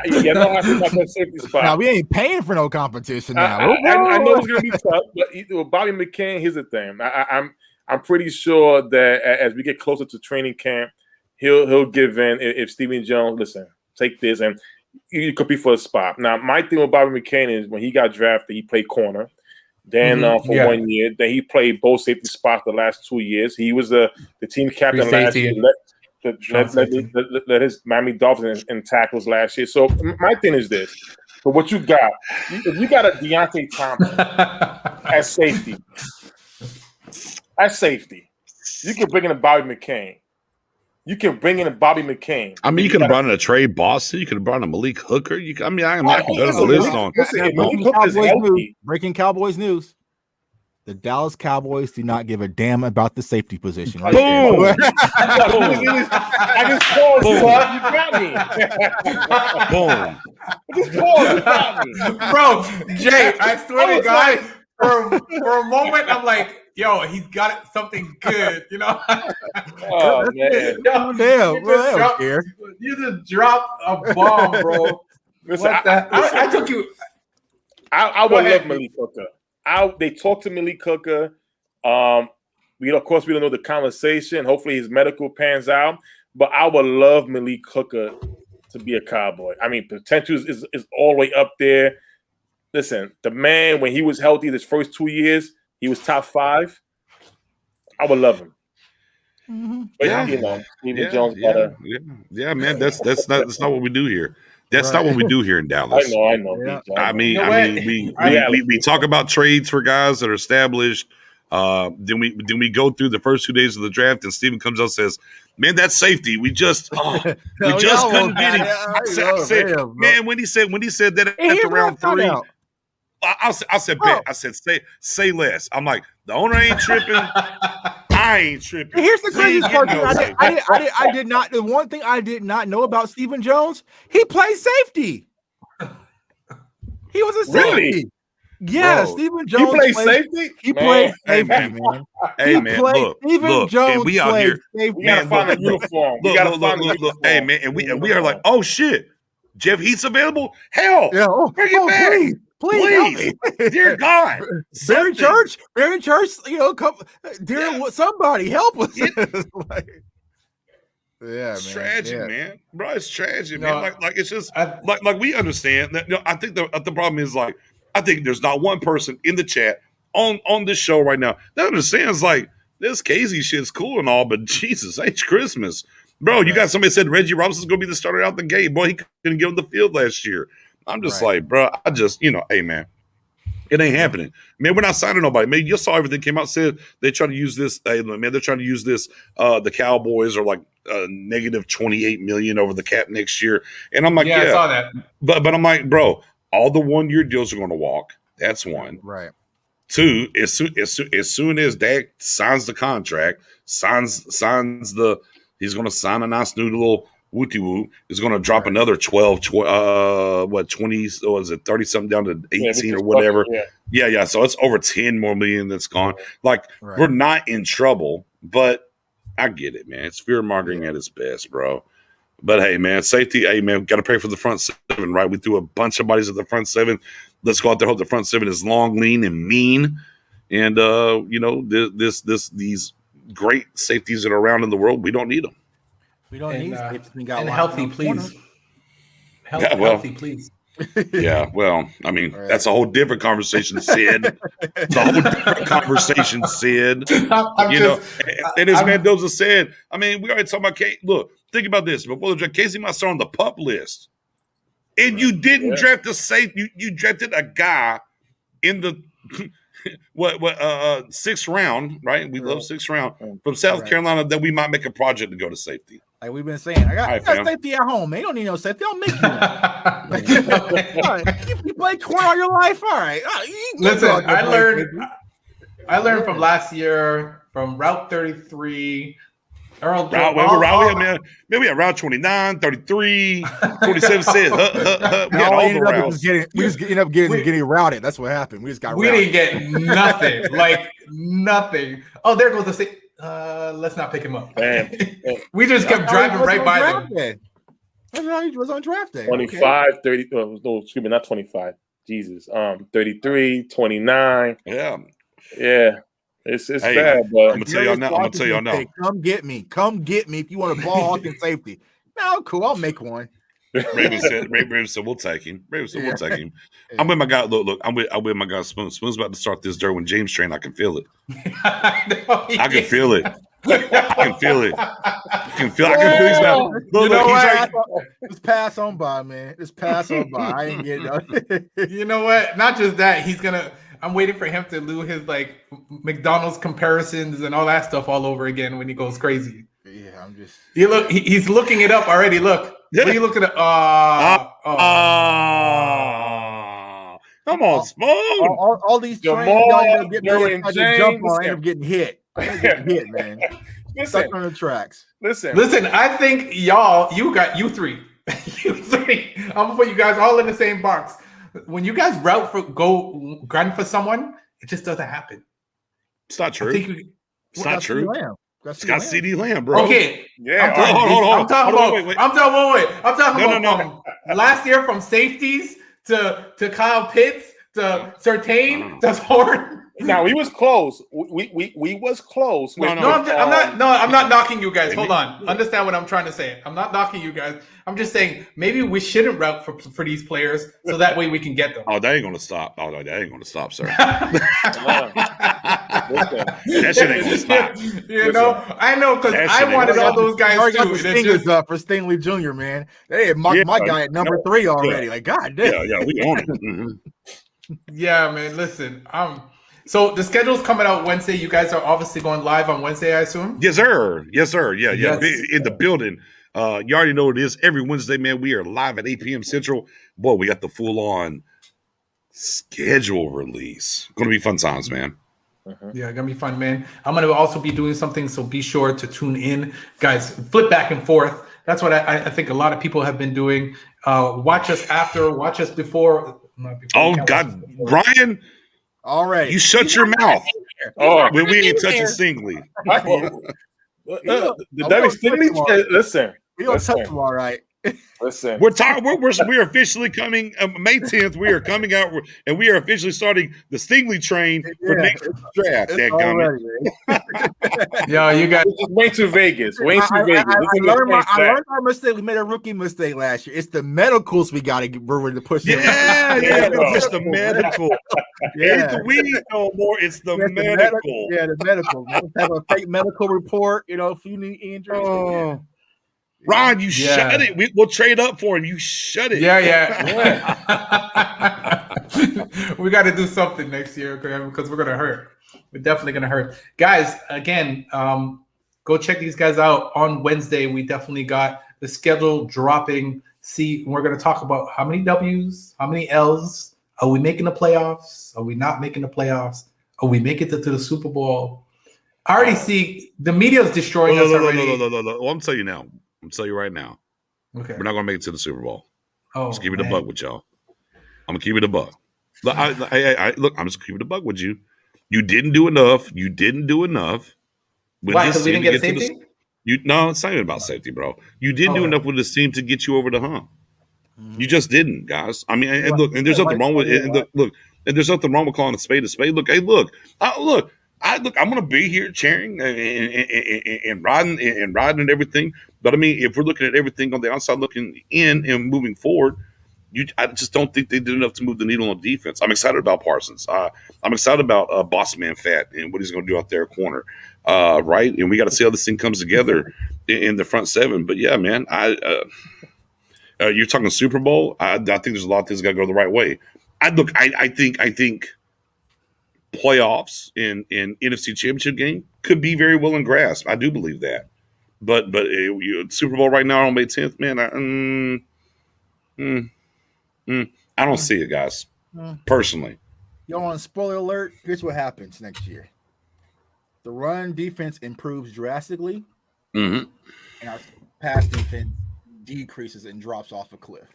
B: You don't have to talk that safety spot.
D: Now we ain't paying for no competition now.
B: I know it's gonna be tough, but Bobby McCain, here's the thing. I'm pretty sure that as we get closer to training camp, he'll give in. If Stephen Jones, listen, take this, and you compete for a spot. Now, my thing with Bobby McCain is when he got drafted, he played corner. Then for 1 year, then he played both safety spots the last 2 years. He was the team captain last year. Let his Miami Dolphins in tackles last year. So my thing is this: for what you got, if you got a Deontay Thompson at safety, you can bring in a Bobby McCain.
C: I mean, you could have brought in a Trey Boston. You could have brought in a Malik Hooker. I can go to the list on.
D: Breaking Cowboys news. The Dallas Cowboys do not give a damn about the safety position. Right?
C: Boom!
B: I just paused. You got me.
C: Boom!
B: Just paused. You got me.
A: Bro, Jay, I swear to God, for a moment, I'm like, yo, he's got something good, you know?
B: Oh, man.
A: You just dropped a bomb, bro.
B: Listen,
A: I took you.
B: I would love Malik Hooker. They talked to Malik Hooker. Of course, we don't know the conversation. Hopefully, his medical pans out. But I would love Malik Hooker to be a Cowboy. I mean, potential is all the way up there. Listen, the man, when he was healthy, his first 2 years, he was top 5. I would love him. But
C: Yeah.
B: Stephen Jones better.
C: Yeah, man. That's not what we do here. That's not what we do here in Dallas.
B: I know.
D: Yeah.
C: I mean,
A: what?
C: we talk about trades for guys that are established. Then we go through the first 2 days of the draft, and Steven comes out and says, "Man, that's safety. We just couldn't get him." I said, man, when he said that after round 3, I said, bet. I said, say less. I'm like, the owner ain't tripping. I ain't tripping.
D: Here's the craziest part. I did not. The one thing I did not know about Stephen Jones, he plays safety. He was a safety.
B: Really?
D: Yeah, Stephen Jones.
B: He plays safety.
D: He played safety,
C: man.
D: Hey man, look, Stephen Jones.
C: And we out here.
D: Safety.
B: We gotta find a uniform.
C: Look. Hey man, and we are like, oh shit, Jeff Heath's available. Hell,
D: yeah.
C: Bring it back. Please. Dear God.
D: Barry Church, come, somebody help us.
C: It's tragic, man. Bro, it's tragic,
A: No,
C: man. Like it's just like we understand that. I think the problem is like I think there's not one person in the chat on this show right now that understands like this Casey shit's cool and all, but Jesus, it's Christmas, bro. You got somebody said Reggie Robinson's gonna be the starter out the gate. Boy, he couldn't get on the field last year. I'm just like, bro, I just, hey, man, it ain't happening. Man, we're not signing nobody. Man, you saw everything came out, said they try to use this. Hey, man, they're trying to use this. The Cowboys are like negative 28 million over the cap next year. And I'm like,
A: I saw that.
C: But I'm like, bro, all the 1-year deals are going to walk. That's one.
D: Right.
C: 2, as soon as Dak signs the contract, he's going to sign a nice new little Wooty Woo is going to drop another 20, was it 30 something down to 18 or whatever. Yeah. So it's over 10 more million that's gone. Like, we're not in trouble, but I get it, man. It's fear mongering at its best, bro. But hey, man, safety, hey, man, got to pray for the front 7, right? We threw a bunch of bodies at the front 7. Let's go out there, hope the front 7 is long, lean, and mean. And, these great safeties that are around in the world, we don't need them.
D: We don't need
A: and healthy, please. Healthy, please.
C: Yeah, well, I mean, that's a whole different conversation, Sid. It's a whole different conversation, Sid. And as Mendoza said, I mean, we already talked about Casey. Look, think about this. Before the draft, Casey might start on the pup list. And you didn't draft a safe. You drafted a guy in the sixth round, right? We love sixth round from South Carolina that we might make a project to go to safety.
D: Like we've been saying, I got safety at home, man. You don't need no safety. I'll make you one. You play corner all your life. All right.
A: Listen, I learned from last year from Route 33.
C: Man, we had Route 29, 33, 27 said, we had all the routes.
D: We just ended up getting routed. That's what happened. We just got routed.
A: We didn't get nothing. Like nothing. Oh, there goes the state. Let's not pick him up. We just kept driving right by them.
D: That's how he was on draft day.
B: 25, 30. No, excuse me, not 25. Jesus. 33, 29.
C: Yeah.
B: It's bad, but
C: I'm gonna tell y'all now.
D: Come get me if you want a ball hawking safety. No, cool. I'll make one.
C: Raven said, we'll take him. We'll take him. I'm with my guy. Look, I'm with my guy Spoon. Spoon's about to start this Derwin James train. I can feel it. I can feel it. I can feel it. He's about.
D: Just pass on by, man. Just pass on by. I ain't getting nothing.
A: You know what? Not just that. I'm waiting for him to do his like McDonald's comparisons and all that stuff all over again when he goes crazy.
D: Yeah, I'm just.
A: He's looking it up already. Look. What are you looking at?
C: Come on, Spoon.
D: All these trains y'all get me jump on, I end up getting hit. Man. Stuck on the tracks.
A: Listen. I think you three. I'm gonna put you guys all in the same box. When you guys go grind for someone, it just doesn't happen.
C: It's not true. It's not true. It's got CeeDee Lamb, bro.
A: Okay.
C: Yeah.
A: I'm talking about last year from safeties to Kyle Pitts to Surtain to Horn.
B: Now we was close. We was close.
A: I'm not knocking you guys. Hold on. Understand what I'm trying to say. I'm not knocking you guys. I'm just saying maybe we shouldn't route for these players so that way we can get them.
C: Oh, that ain't gonna stop. Oh no, that ain't gonna stop, sir. That shit ain't gonna stop.
A: You know, I know because I wanted all those guys
D: already got
A: too.
D: the stingers up for Stingley Jr., man. They had my guy at number 3 already. Like, God damn.
C: Yeah, we own it. Mm-hmm.
A: Yeah, man. Listen, so the schedule's coming out Wednesday. You guys are obviously going live on Wednesday, I assume.
C: Yes, sir. Yes, sir. Yeah.
A: Yes.
C: In the building. You already know what it is. Every Wednesday, man, we are live at 8 p.m. Central. Boy, we got the full-on schedule release. Going to be fun times, man.
A: Yeah, gonna be fun, man. I'm gonna also be doing something, so be sure to tune in, guys. Flip back and forth. That's what I think a lot of people have been doing. Watch us after, watch us before. Not before
C: Oh God, Ryan!
D: All right,
C: you shut your mouth. When we ain't touching Stingley.
B: The Devin Stingley. Listen,
D: we don't touch them, all right.
B: Listen,
C: We're officially coming May 10th. We are coming out and we are officially starting the Stingley train for next draft.
A: Yo, you got
B: way too Vegas. Way too Vegas.
D: I learned our mistake. We made a rookie mistake last year. It's the medicals we got to get to push.
C: Yeah, it's the medical. It ain't the weed no more. It's the medical.
D: The medical. Have a fake medical report. You know, if you need injuries.
C: Ron, you shut it. We'll trade up for him. You shut it.
A: Yeah. We got to do something next year because we're gonna hurt. We're definitely gonna hurt, guys. Again, go check these guys out on Wednesday. We definitely got the schedule dropping. We're gonna talk about how many W's, how many L's. Are we making the playoffs? Are we not making the playoffs? Are we making it to the Super Bowl? I already see the media's destroying us already.
C: No. Well, I'm telling you now. I'm telling you right now.
A: Okay.
C: We're not going to make it to the Super Bowl.
A: Oh,
C: just keep it a buck with y'all. I'm going to keep it a buck. Look, I'm just keep it a buck with you. You didn't do enough.
A: Why? Because we didn't get safety?
C: No, it's not even about safety, bro. You didn't do enough with this team to get you over the hump. You just didn't, guys. I mean, and look, and there's nothing wrong with it. And there's nothing wrong with calling a spade a spade. Look, I'm going to be here cheering and riding and everything. But I mean, if we're looking at everything on the outside, looking in and moving forward, I just don't think they did enough to move the needle on defense. I'm excited about Parsons. I'm excited about Boss Man Fat and what he's going to do out there at corner, right? And we got to see how this thing comes together in the front seven. But yeah, man, you're talking Super Bowl. I think there's a lot of things got to go the right way. I think playoffs in NFC Championship game could be very well in grasp. I do believe that. But Super Bowl right now on May 10th, man, I don't see it, guys. Personally.
D: Y'all on spoiler alert? Here's what happens next year. The run defense improves drastically, and our pass defense decreases and drops off a cliff.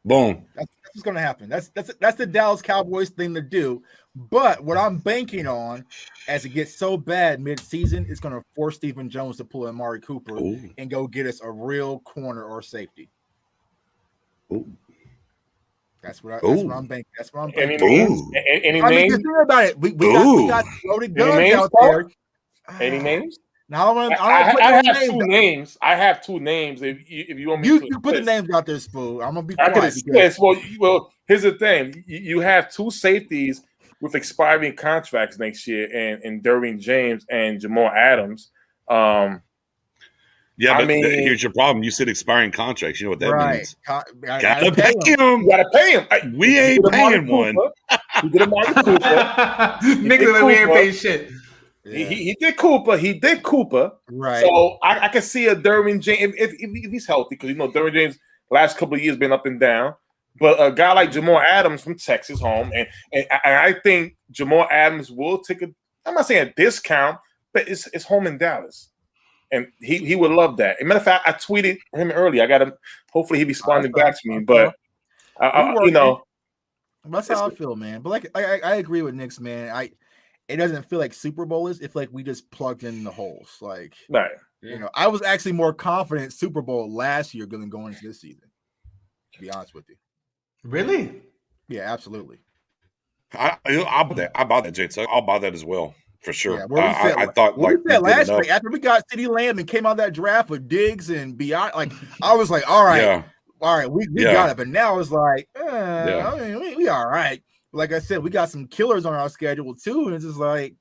C: Boom.
D: That's what's going to happen. That's the Dallas Cowboys thing to do. But what I'm banking on, as it gets so bad mid-season, is going to force Stephen Jones to pull Amari Cooper and go get us a real corner or safety. That's what I'm banking. That's what I'm banking.
B: Any names?
D: Think about it. We got loaded guns out there.
B: Any names?
D: Now
B: I have two names. I have two names. If you want me to,
D: you put the names out there, Spoo. I'm gonna be quiet.
B: Well, here's the thing. You have two safeties with expiring contracts next year, and Derwin James and Jamal Adams.
C: Here's your problem. You said expiring contracts. You know what that means?
B: Gotta pay him. You gotta pay him.
C: We ain't paying one.
B: You get Amari Cooper.
A: Nigga, we ain't paying shit.
B: Yeah. He did Cooper.
D: Right.
B: So I can see a Derwin James if he's healthy, because Derwin James last couple of years been up and down. But a guy like Jamal Adams from Texas home, and I think Jamal Adams will take I'm not saying a discount, but it's home in Dallas. And he would love that. As a matter of fact, I tweeted him earlier. I got him. Hopefully he responded back to me. But
D: that's how I feel, man. But I agree with Nix, man. It doesn't feel like Super Bowl is. It's like we just plugged in the holes. Like,
B: right.
D: I was actually more confident Super Bowl last year than going into this season. To be honest with you.
A: Really?
D: Yeah, absolutely.
C: I'll buy that, Jay. I'll buy that as well. For sure.
D: Yeah,
C: I thought
D: we said last week after we got CeeDee Lamb and came out of that draft with Diggs and beyond. Like, I was like, all right, we got it. But now it's like, I mean, we all right. Like I said, we got some killers on our schedule too, and it's just like,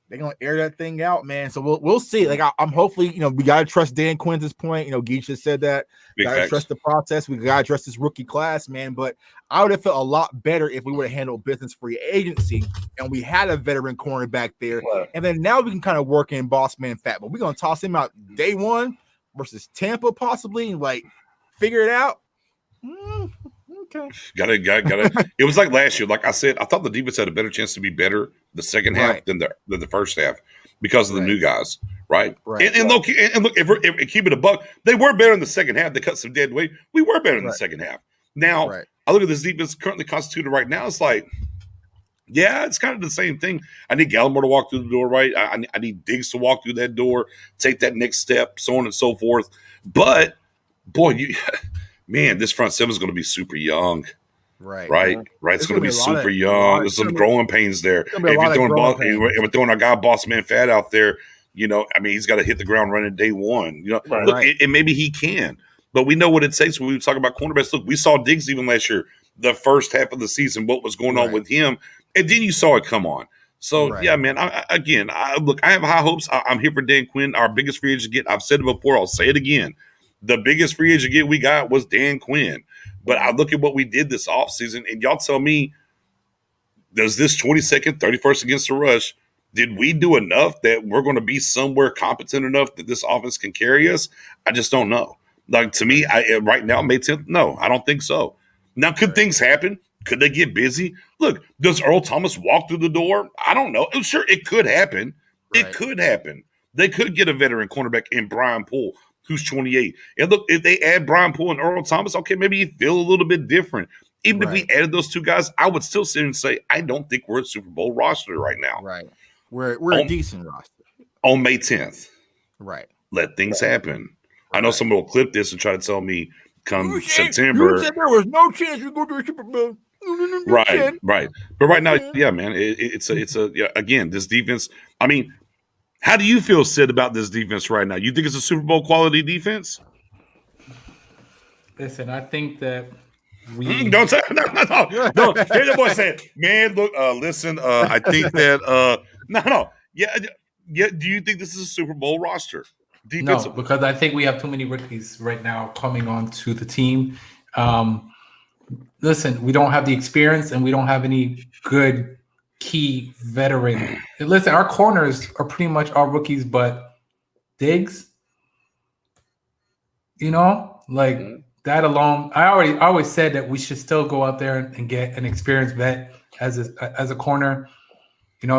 D: they're gonna air that thing out, man. So we'll see. Like I'm hopefully, we gotta trust Dan Quinn's this point. Geach just said that. Gotta trust the process. We gotta trust this rookie class, man. But I would have felt a lot better if we would have handled business free agency and we had a veteran cornerback there.
B: Right.
D: And then now we can kind of work in boss man fat. But we're gonna toss him out day one versus Tampa, possibly, and like figure it out. Okay.
C: Got it. It was like last year. Like I said, I thought the defense had a better chance to be better the second half than the first half because of the new guys, right? And look, if keep it a buck, they were better in the second half. They cut some dead weight. We were better in the second half. Now, I look at this defense currently constituted right now. It's like, yeah, it's kind of the same thing. I need Gallimore to walk through the door, right? I need Diggs to walk through that door, take that next step, so on and so forth. But, boy, man, this front seven is going to be super young. Right. It's going to be super young. There's some growing pains there. If we're throwing our guy Boss Man Fat out there, he's got to hit the ground running day one. Look, and maybe he can. But we know what it takes when we talk about cornerbacks. Look, we saw Diggs even last year, the first half of the season, what was going on with him. And then you saw it come on. So, yeah, man, I have high hopes. I'm here for Dan Quinn, our biggest free agent get. I've said it before. I'll say it again. The biggest free agent get we got was Dan Quinn. But I look at what we did this offseason, and y'all tell me, does this 22nd, 31st against the rush, did we do enough that we're going to be somewhere competent enough that this offense can carry us? I just don't know. Like, to me, right now, May 10th, no, I don't think so. Now, could things happen? Could they get busy? Look, does Earl Thomas walk through the door? I don't know. Sure, it could happen. It could happen. They could get a veteran cornerback in Brian Poole, who's 28. And look, if they add Brian Poole and Earl Thomas, okay, maybe you feel a little bit different. Even if we added those two guys, I would still sit and say, I don't think we're a Super Bowl roster right now.
D: Right. We're a decent roster.
C: On May 10th.
D: Right.
C: Let things happen. I know someone will clip this and try to tell me come September.
D: You said there was no chance we go to a Super Bowl.
C: Right. But right now, yeah, man, it's again, this defense. I mean, how do you feel, Sid, about this defense right now? You think it's a Super Bowl quality defense?
A: Listen, I think that we
C: don't say no. Here's the boy saying, man, look, listen, I think that yeah. Do you think this is a Super Bowl roster?
A: No, because I think we have too many rookies right now coming on to the team. Listen, we don't have the experience and we don't have any good key veteran. Listen, our corners are pretty much all rookies, but Diggs, that alone. I always said that we should still go out there and get an experienced vet as a corner.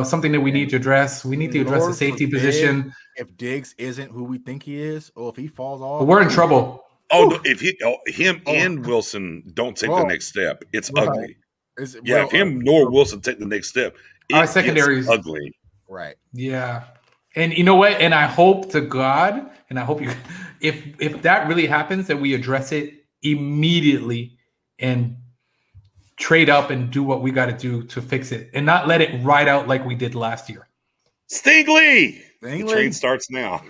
A: Something that we need to address. We need to address the safety position.
D: If Diggs isn't who we think he is, or if he falls off,
A: we're in trouble.
C: Oh, no, if him and Wilson don't take the next step, it's ugly. If him nor Wilson take the next step,
A: our secondary is
C: ugly.
D: Right.
A: Yeah. And you know what? And I hope to God, and I hope you, if that really happens, that we address it immediately and trade up and do what we got to do to fix it, and not let it ride out like we did last year.
C: The trade starts now.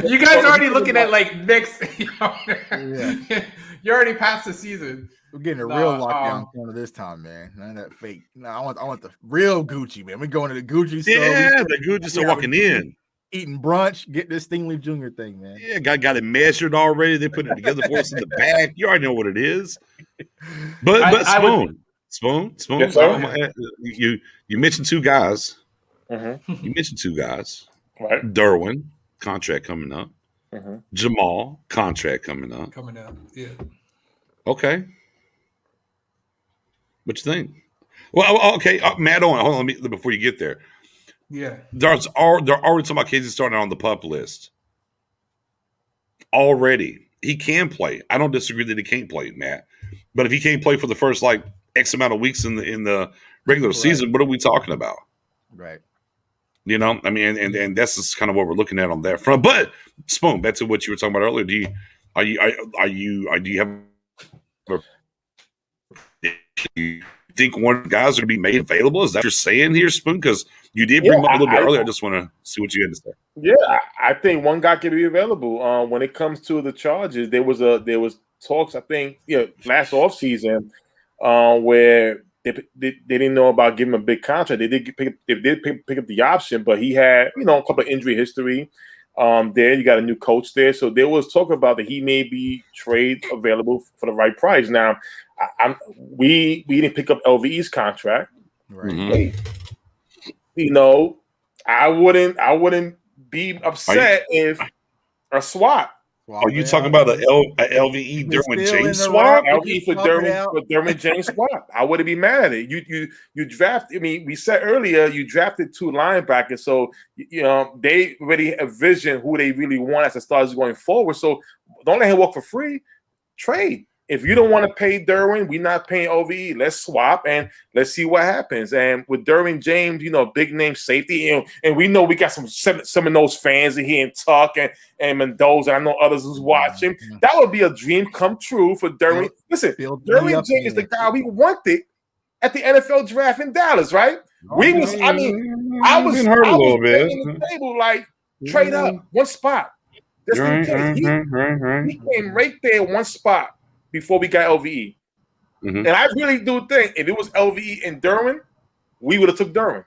A: You guys are already looking at like next. You're already past the season.
D: We're getting a real lockdown corner this time, man. None of that fake. No, I want the real Gucci, man. We're going to the Gucci store.
C: Yeah, the Gucci store walking in.
D: Eating brunch, get this Stingley Jr. thing, man.
C: Yeah, got it measured already. They put it together for us in the back. You already know what it is. But Spoon.
B: Yes, sir.
C: You mentioned two guys.
B: Mm-hmm.
C: You mentioned two guys.
B: Right.
C: Derwin, contract coming up.
B: Mm-hmm.
C: Jamal, contract coming up.
A: Yeah.
C: Okay. What you think? Well, okay, Matt Owen. Hold on, before you get there.
A: Yeah.
C: They're already talking about Casey starting on the PUP list. Already. He can play. I don't disagree that he can't play, Matt. But if he can't play for the first X amount of weeks in the regular season, what are we talking about?
D: Right.
C: I mean, and that's just kind of what we're looking at on that front. But Spoon, back to what you were talking about earlier. Do you think one of the guys are going to be made available? Is that what you're saying here, Spoon? Because you did bring him up a little bit earlier. I just want to see what you had to say.
B: Yeah, I think one guy can be available. When it comes to the Chargers, there was talks, I think, last offseason where they didn't know about giving him a big contract. They did pick up the option, but he had a couple of injury history. There you got a new coach there, so there was talk about that he may be trade available for the right price. Now, we didn't pick up LVE's contract.
D: Right.
B: I wouldn't be upset if a swap.
C: Are you talking about a LVE Derwin James swap?
B: LVE for Derwin James swap. I wouldn't be mad at it. You draft. I mean, we said earlier you drafted 2 linebackers, so they already envision who they really want as the starters going forward. So don't let him walk for free. Trade. If you don't want to pay Derwin, we're not paying OVE. Let's swap and let's see what happens. And with Derwin James, big name safety, and we know we got some of those fans in here, and Tuck and Mendoza. I know others who's watching. That would be a dream come true for Derwin. Listen, Derwin James is the guy we wanted at the NFL draft in Dallas, right? I was
C: hurt a little bit.
B: The table, like, trade up one spot. Just in case. He came right there one spot before we got LVE. And I really do think if it was LVE and Derwin, we would have took Derwin.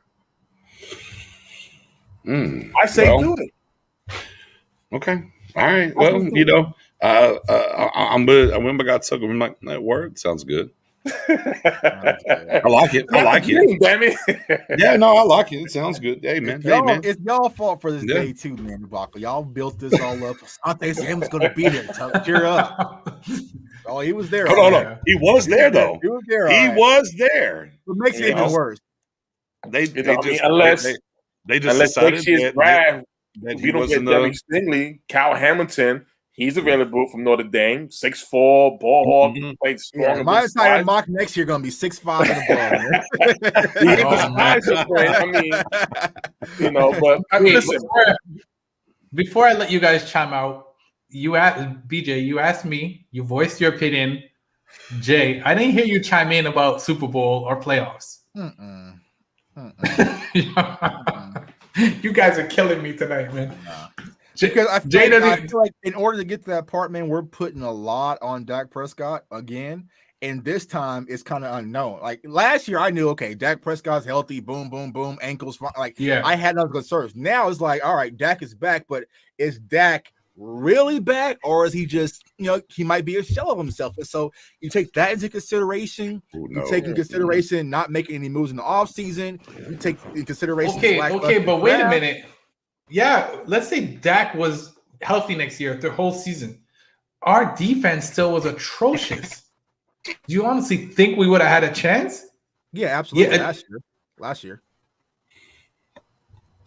B: I say do it.
C: Okay. All right. Well, I'm good. I remember I got took him. I'm like, that word sounds good. I like it.
B: Damn it.
C: Yeah, no, I like it. It sounds good. Hey, man.
D: It's y'all fault for this day too, man. Buckle. Y'all built this all up. Asante Sam was going to be there. Cheer up. Oh, he was there.
C: Hold on. He was there, though.
D: He was there.
C: He was there.
D: What makes it even worse?
B: They just decided that we don't get Devin Stingley. Cal Hamilton, he's available from Notre Dame. 6'4", ball hawk, played strong.
D: My entire mock next year gonna be 6'5" in the
B: ball. But listen.
A: Before I let you guys chime out, you asked BJ. You asked me. You voiced your opinion. Jay, I didn't hear you chime in about Super Bowl or playoffs. You guys are killing me tonight, man.
D: Because I feel like in order to get to that part, man, we're putting a lot on Dak Prescott again. And this time it's kind of unknown. Like last year, I knew, okay, Dak Prescott's healthy, boom, boom, boom, ankles fine. I had no concerns. Now it's like, all right, Dak is back, but is Dak really back, or is he just, he might be a shell of himself? And so you take that into consideration. You take into consideration not making any moves in the offseason. You take into consideration.
A: Okay, but wait a minute. Yeah, let's say Dak was healthy next year, the whole season. Our defense still was atrocious. Do you honestly think we would have had a chance?
D: Yeah, absolutely. Last year.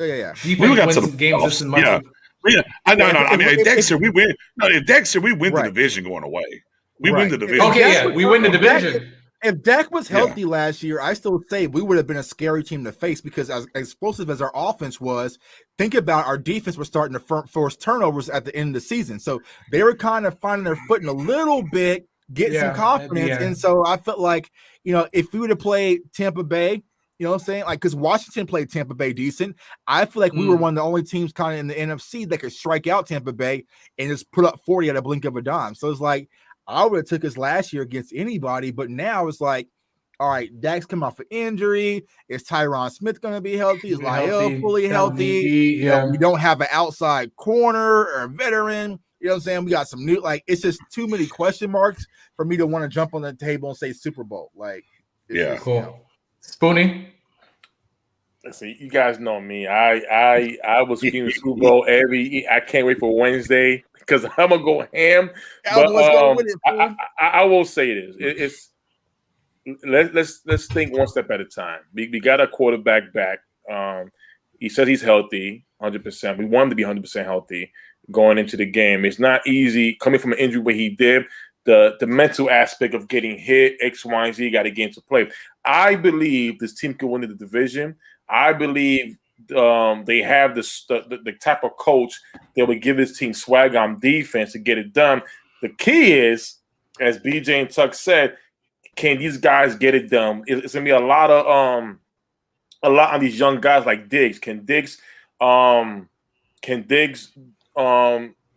D: Yeah.
A: Defense wins games just as much.
C: Yeah, I know. I mean, if Dexter, we win. No, if Dexter, we win the division going away. We win the division.
A: Okay, we win the division.
D: If Dak was healthy last year, I still say we would have been a scary team to face because as explosive as our offense was, think about our defense was starting to force turnovers at the end of the season. So they were kind of finding their footing a little bit, getting some confidence. And so I felt like, if we would have played Tampa Bay, you know what I'm saying? Like, because Washington played Tampa Bay decent. I feel like we were one of the only teams kind of in the NFC that could strike out Tampa Bay and just put up 40 at a blink of a dime. So it's like, I would have took us last year against anybody, but now it's like, all right, Dak's come off an injury. Is Tyron Smith going to be healthy? Is Lyle fully healthy? We don't have an outside corner or a veteran. You know what I'm saying? We got some new, it's just too many question marks for me to want to jump on the table and say Super Bowl.
A: Cool. Spoonie.
B: Listen, you guys know me. I was feeling Super Bowl I can't wait for Wednesday because I'm gonna go ham. But I will say this: let's think one step at a time. We got a quarterback back. He said he's healthy, 100%. We want him to be 100% healthy going into the game. It's not easy coming from an injury where he did. The mental aspect of getting hit, X, Y, and Z, got to get into play. I believe this team can win the division. I believe they have the type of coach that would give his team swag on defense to get it done. The key is, as BJ and Tuck said, can these guys get it done? It's gonna be a lot on these young guys like Diggs. Can Diggs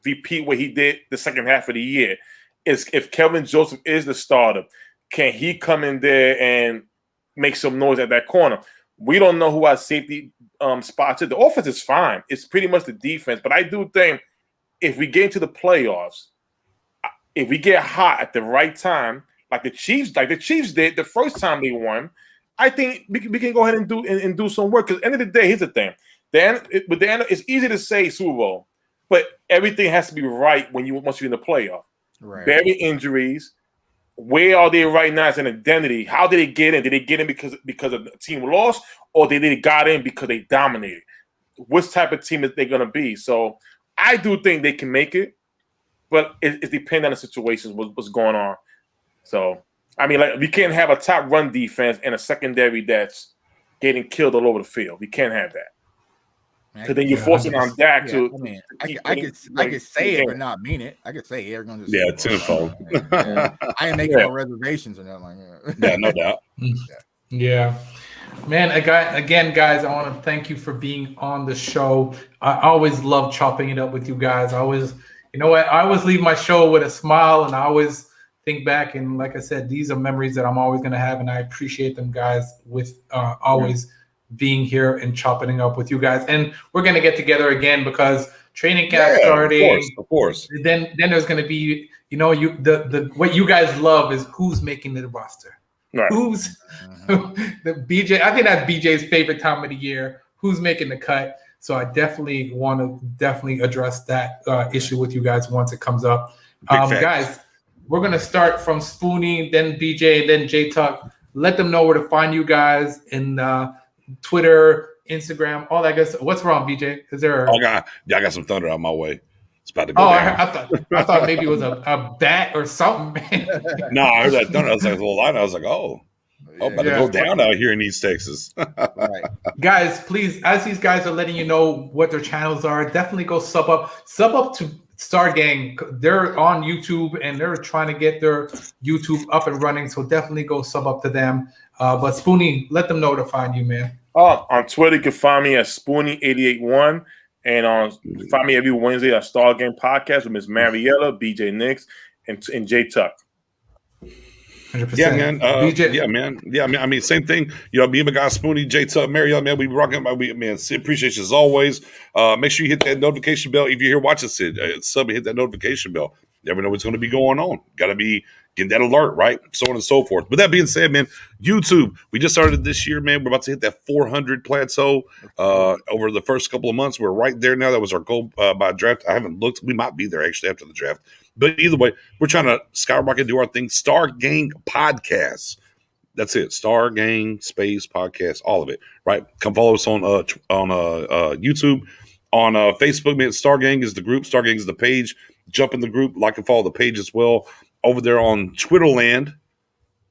B: repeat what he did the second half of the year? If Kelvin Joseph is the starter, can he come in there and make some noise at that corner. We don't know who our safety spots is. The offense is fine. It's pretty much the defense. But I do think if we get into the playoffs, if we get hot at the right time, like the Chiefs did the first time they won, I think we can go ahead and do some work. Because at the end of the day, here's the thing: it's easy to say Super Bowl, but everything has to be right once you're in the playoff.
D: Right.
B: Bury injuries. Where are they right now as an identity? How did they get in? Did they get in because of the team lost, or did they got in because they dominated? Which type of team is they going to be? So I do think they can make it, but it depends on the situations, what's going on. So, I mean, like we can't have a top run defense and a secondary that's getting killed all over the field. We can't have that. Because then you're forcing on Dak to.
D: I mean, I could say it, but not mean it. I could say it. Gonna just
C: tenfold.
D: I ain't making no reservations or nothing like that.
C: Yeah, no doubt.
A: Yeah. Man, again, guys, I want to thank you for being on the show. I always love chopping it up with you guys. I always leave my show with a smile, and I always think back. And like I said, these are memories that I'm always going to have, and I appreciate them, guys, with always being here and chopping it up with you guys. And we're going to get together again because training camp starting.
C: Of course.
A: Then there's going to be, the what you guys love is who's making the roster.
B: Right.
A: Who's the BJ? I think that's BJ's favorite time of the year. Who's making the cut? So I definitely want to address that issue with you guys once it comes up. Guys, we're going to start from Spoonie, then BJ, then J Tuck. Let them know where to find you guys in Twitter, Instagram, all that good stuff. What's wrong, BJ? Is there?
C: I got some thunder on my way. It's about to go down.
A: I thought maybe it was a bat or something.
C: No, I heard that thunder. I was like, well, I was like, about to go down out here in East Texas.
D: Right.
A: Guys, please, as these guys are letting you know what their channels are, definitely go sub up to Star Gang. They're on YouTube and they're trying to get their YouTube up and running. So definitely go sub up to them. But Spoonie, let them know to find you, man.
B: On Twitter, you can find me at Spoonie881. And find me every Wednesday at Star Game Podcast with Miss Mariella, BJ Nix, and J Tuck.
A: 100%.
C: Yeah, man.
A: BJ.
C: Yeah, man. Yeah, I mean, same thing. Me and my guy Spoonie, J Tuck, Mariella, man. We be rocking. Man, Sid, appreciate you as always. Make sure you hit that notification bell if you're here watching Sid. Sub and hit that notification bell. Never know what's going to be going on. Got to be getting that alert, right? So on and so forth. But that being said, man, YouTube, we just started this year, man. We're about to hit that 400 plateau over the first couple of months. We're right there now. That was our goal by draft. I haven't looked. We might be there actually after the draft. But either way, we're trying to skyrocket, do our thing. Star Gang Podcast. That's it. Star Gang Space Podcast. All of it, right? Come follow us on YouTube. On Facebook, man, Star Gang is the group. Star Gang is the page. Jump in the group. Like and follow the page as well. Over there on Twitterland,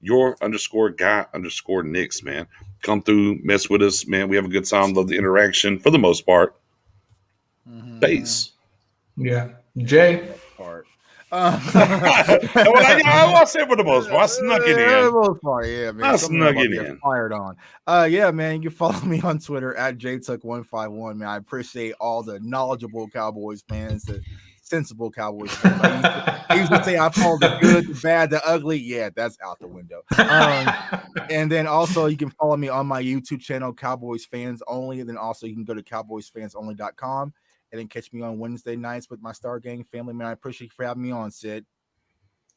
C: _guy_Nix, man. Come through, mess with us, man. We have a good time. Love the interaction for the most part. Base.
A: Yeah. Jay.
D: Part.
C: I said for the most part. I snuck it in.
D: For the most part, yeah, man.
C: I snuck it in.
D: Fired on. Yeah, man. You can follow me on Twitter at JTuck151, man. I appreciate all the knowledgeable Cowboys fans, the sensible Cowboys fans. I used to say I follow the good, the bad, the ugly. Yeah, that's out the window. And then also you can follow me on my YouTube channel, Cowboys Fans Only. And then also you can go to cowboysfansonly.com. And then catch me on Wednesday nights with my Star Gang family, man. I appreciate you for having me on, Sid.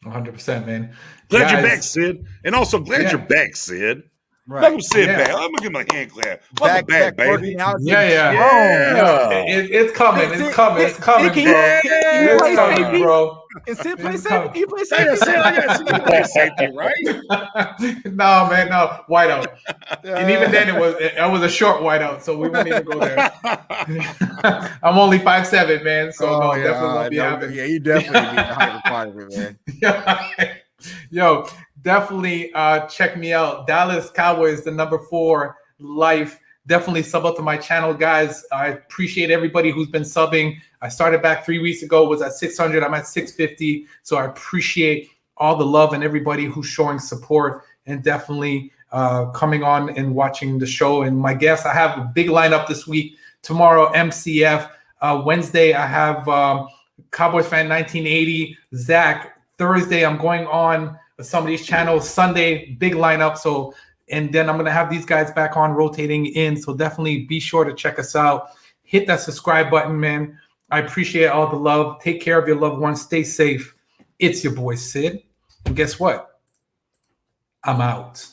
A: 100%, man.
C: Glad you're back, Sid. And also glad you're back, Sid.
D: Right.
C: Let him sit back. Let me give him a hand clap. Welcome back, baby.
A: It's coming. It's coming. It's coming, bro. It's coming, bro.
D: And Sid play safety. He play safety.
C: Play safety, right?
A: No, man, no. Whiteout. And even then, it was a short whiteout, so we won't even go there. I'm only 5'7", man, so definitely won't be happening.
D: Yeah, you definitely need the height requirement, man.
A: Yo, definitely check me out. Dallas Cowboys, the #4 life. Definitely sub up to my channel, guys. I appreciate everybody who's been subbing. I started back 3 weeks ago, was at 600. I'm at 650. So I appreciate all the love and everybody who's showing support and definitely coming on and watching the show. And my guests, I have a big lineup this week. Tomorrow, MCF. Wednesday, I have Cowboys Fan 1980, Zach. Thursday, I'm going on some of these channels. Sunday, big lineup. So And then I'm going to have these guys back on rotating in. So definitely be sure to check us out. Hit that subscribe button, man. I appreciate all the love. Take care of your loved ones. Stay safe. It's your boy, Sid. And guess what? I'm out.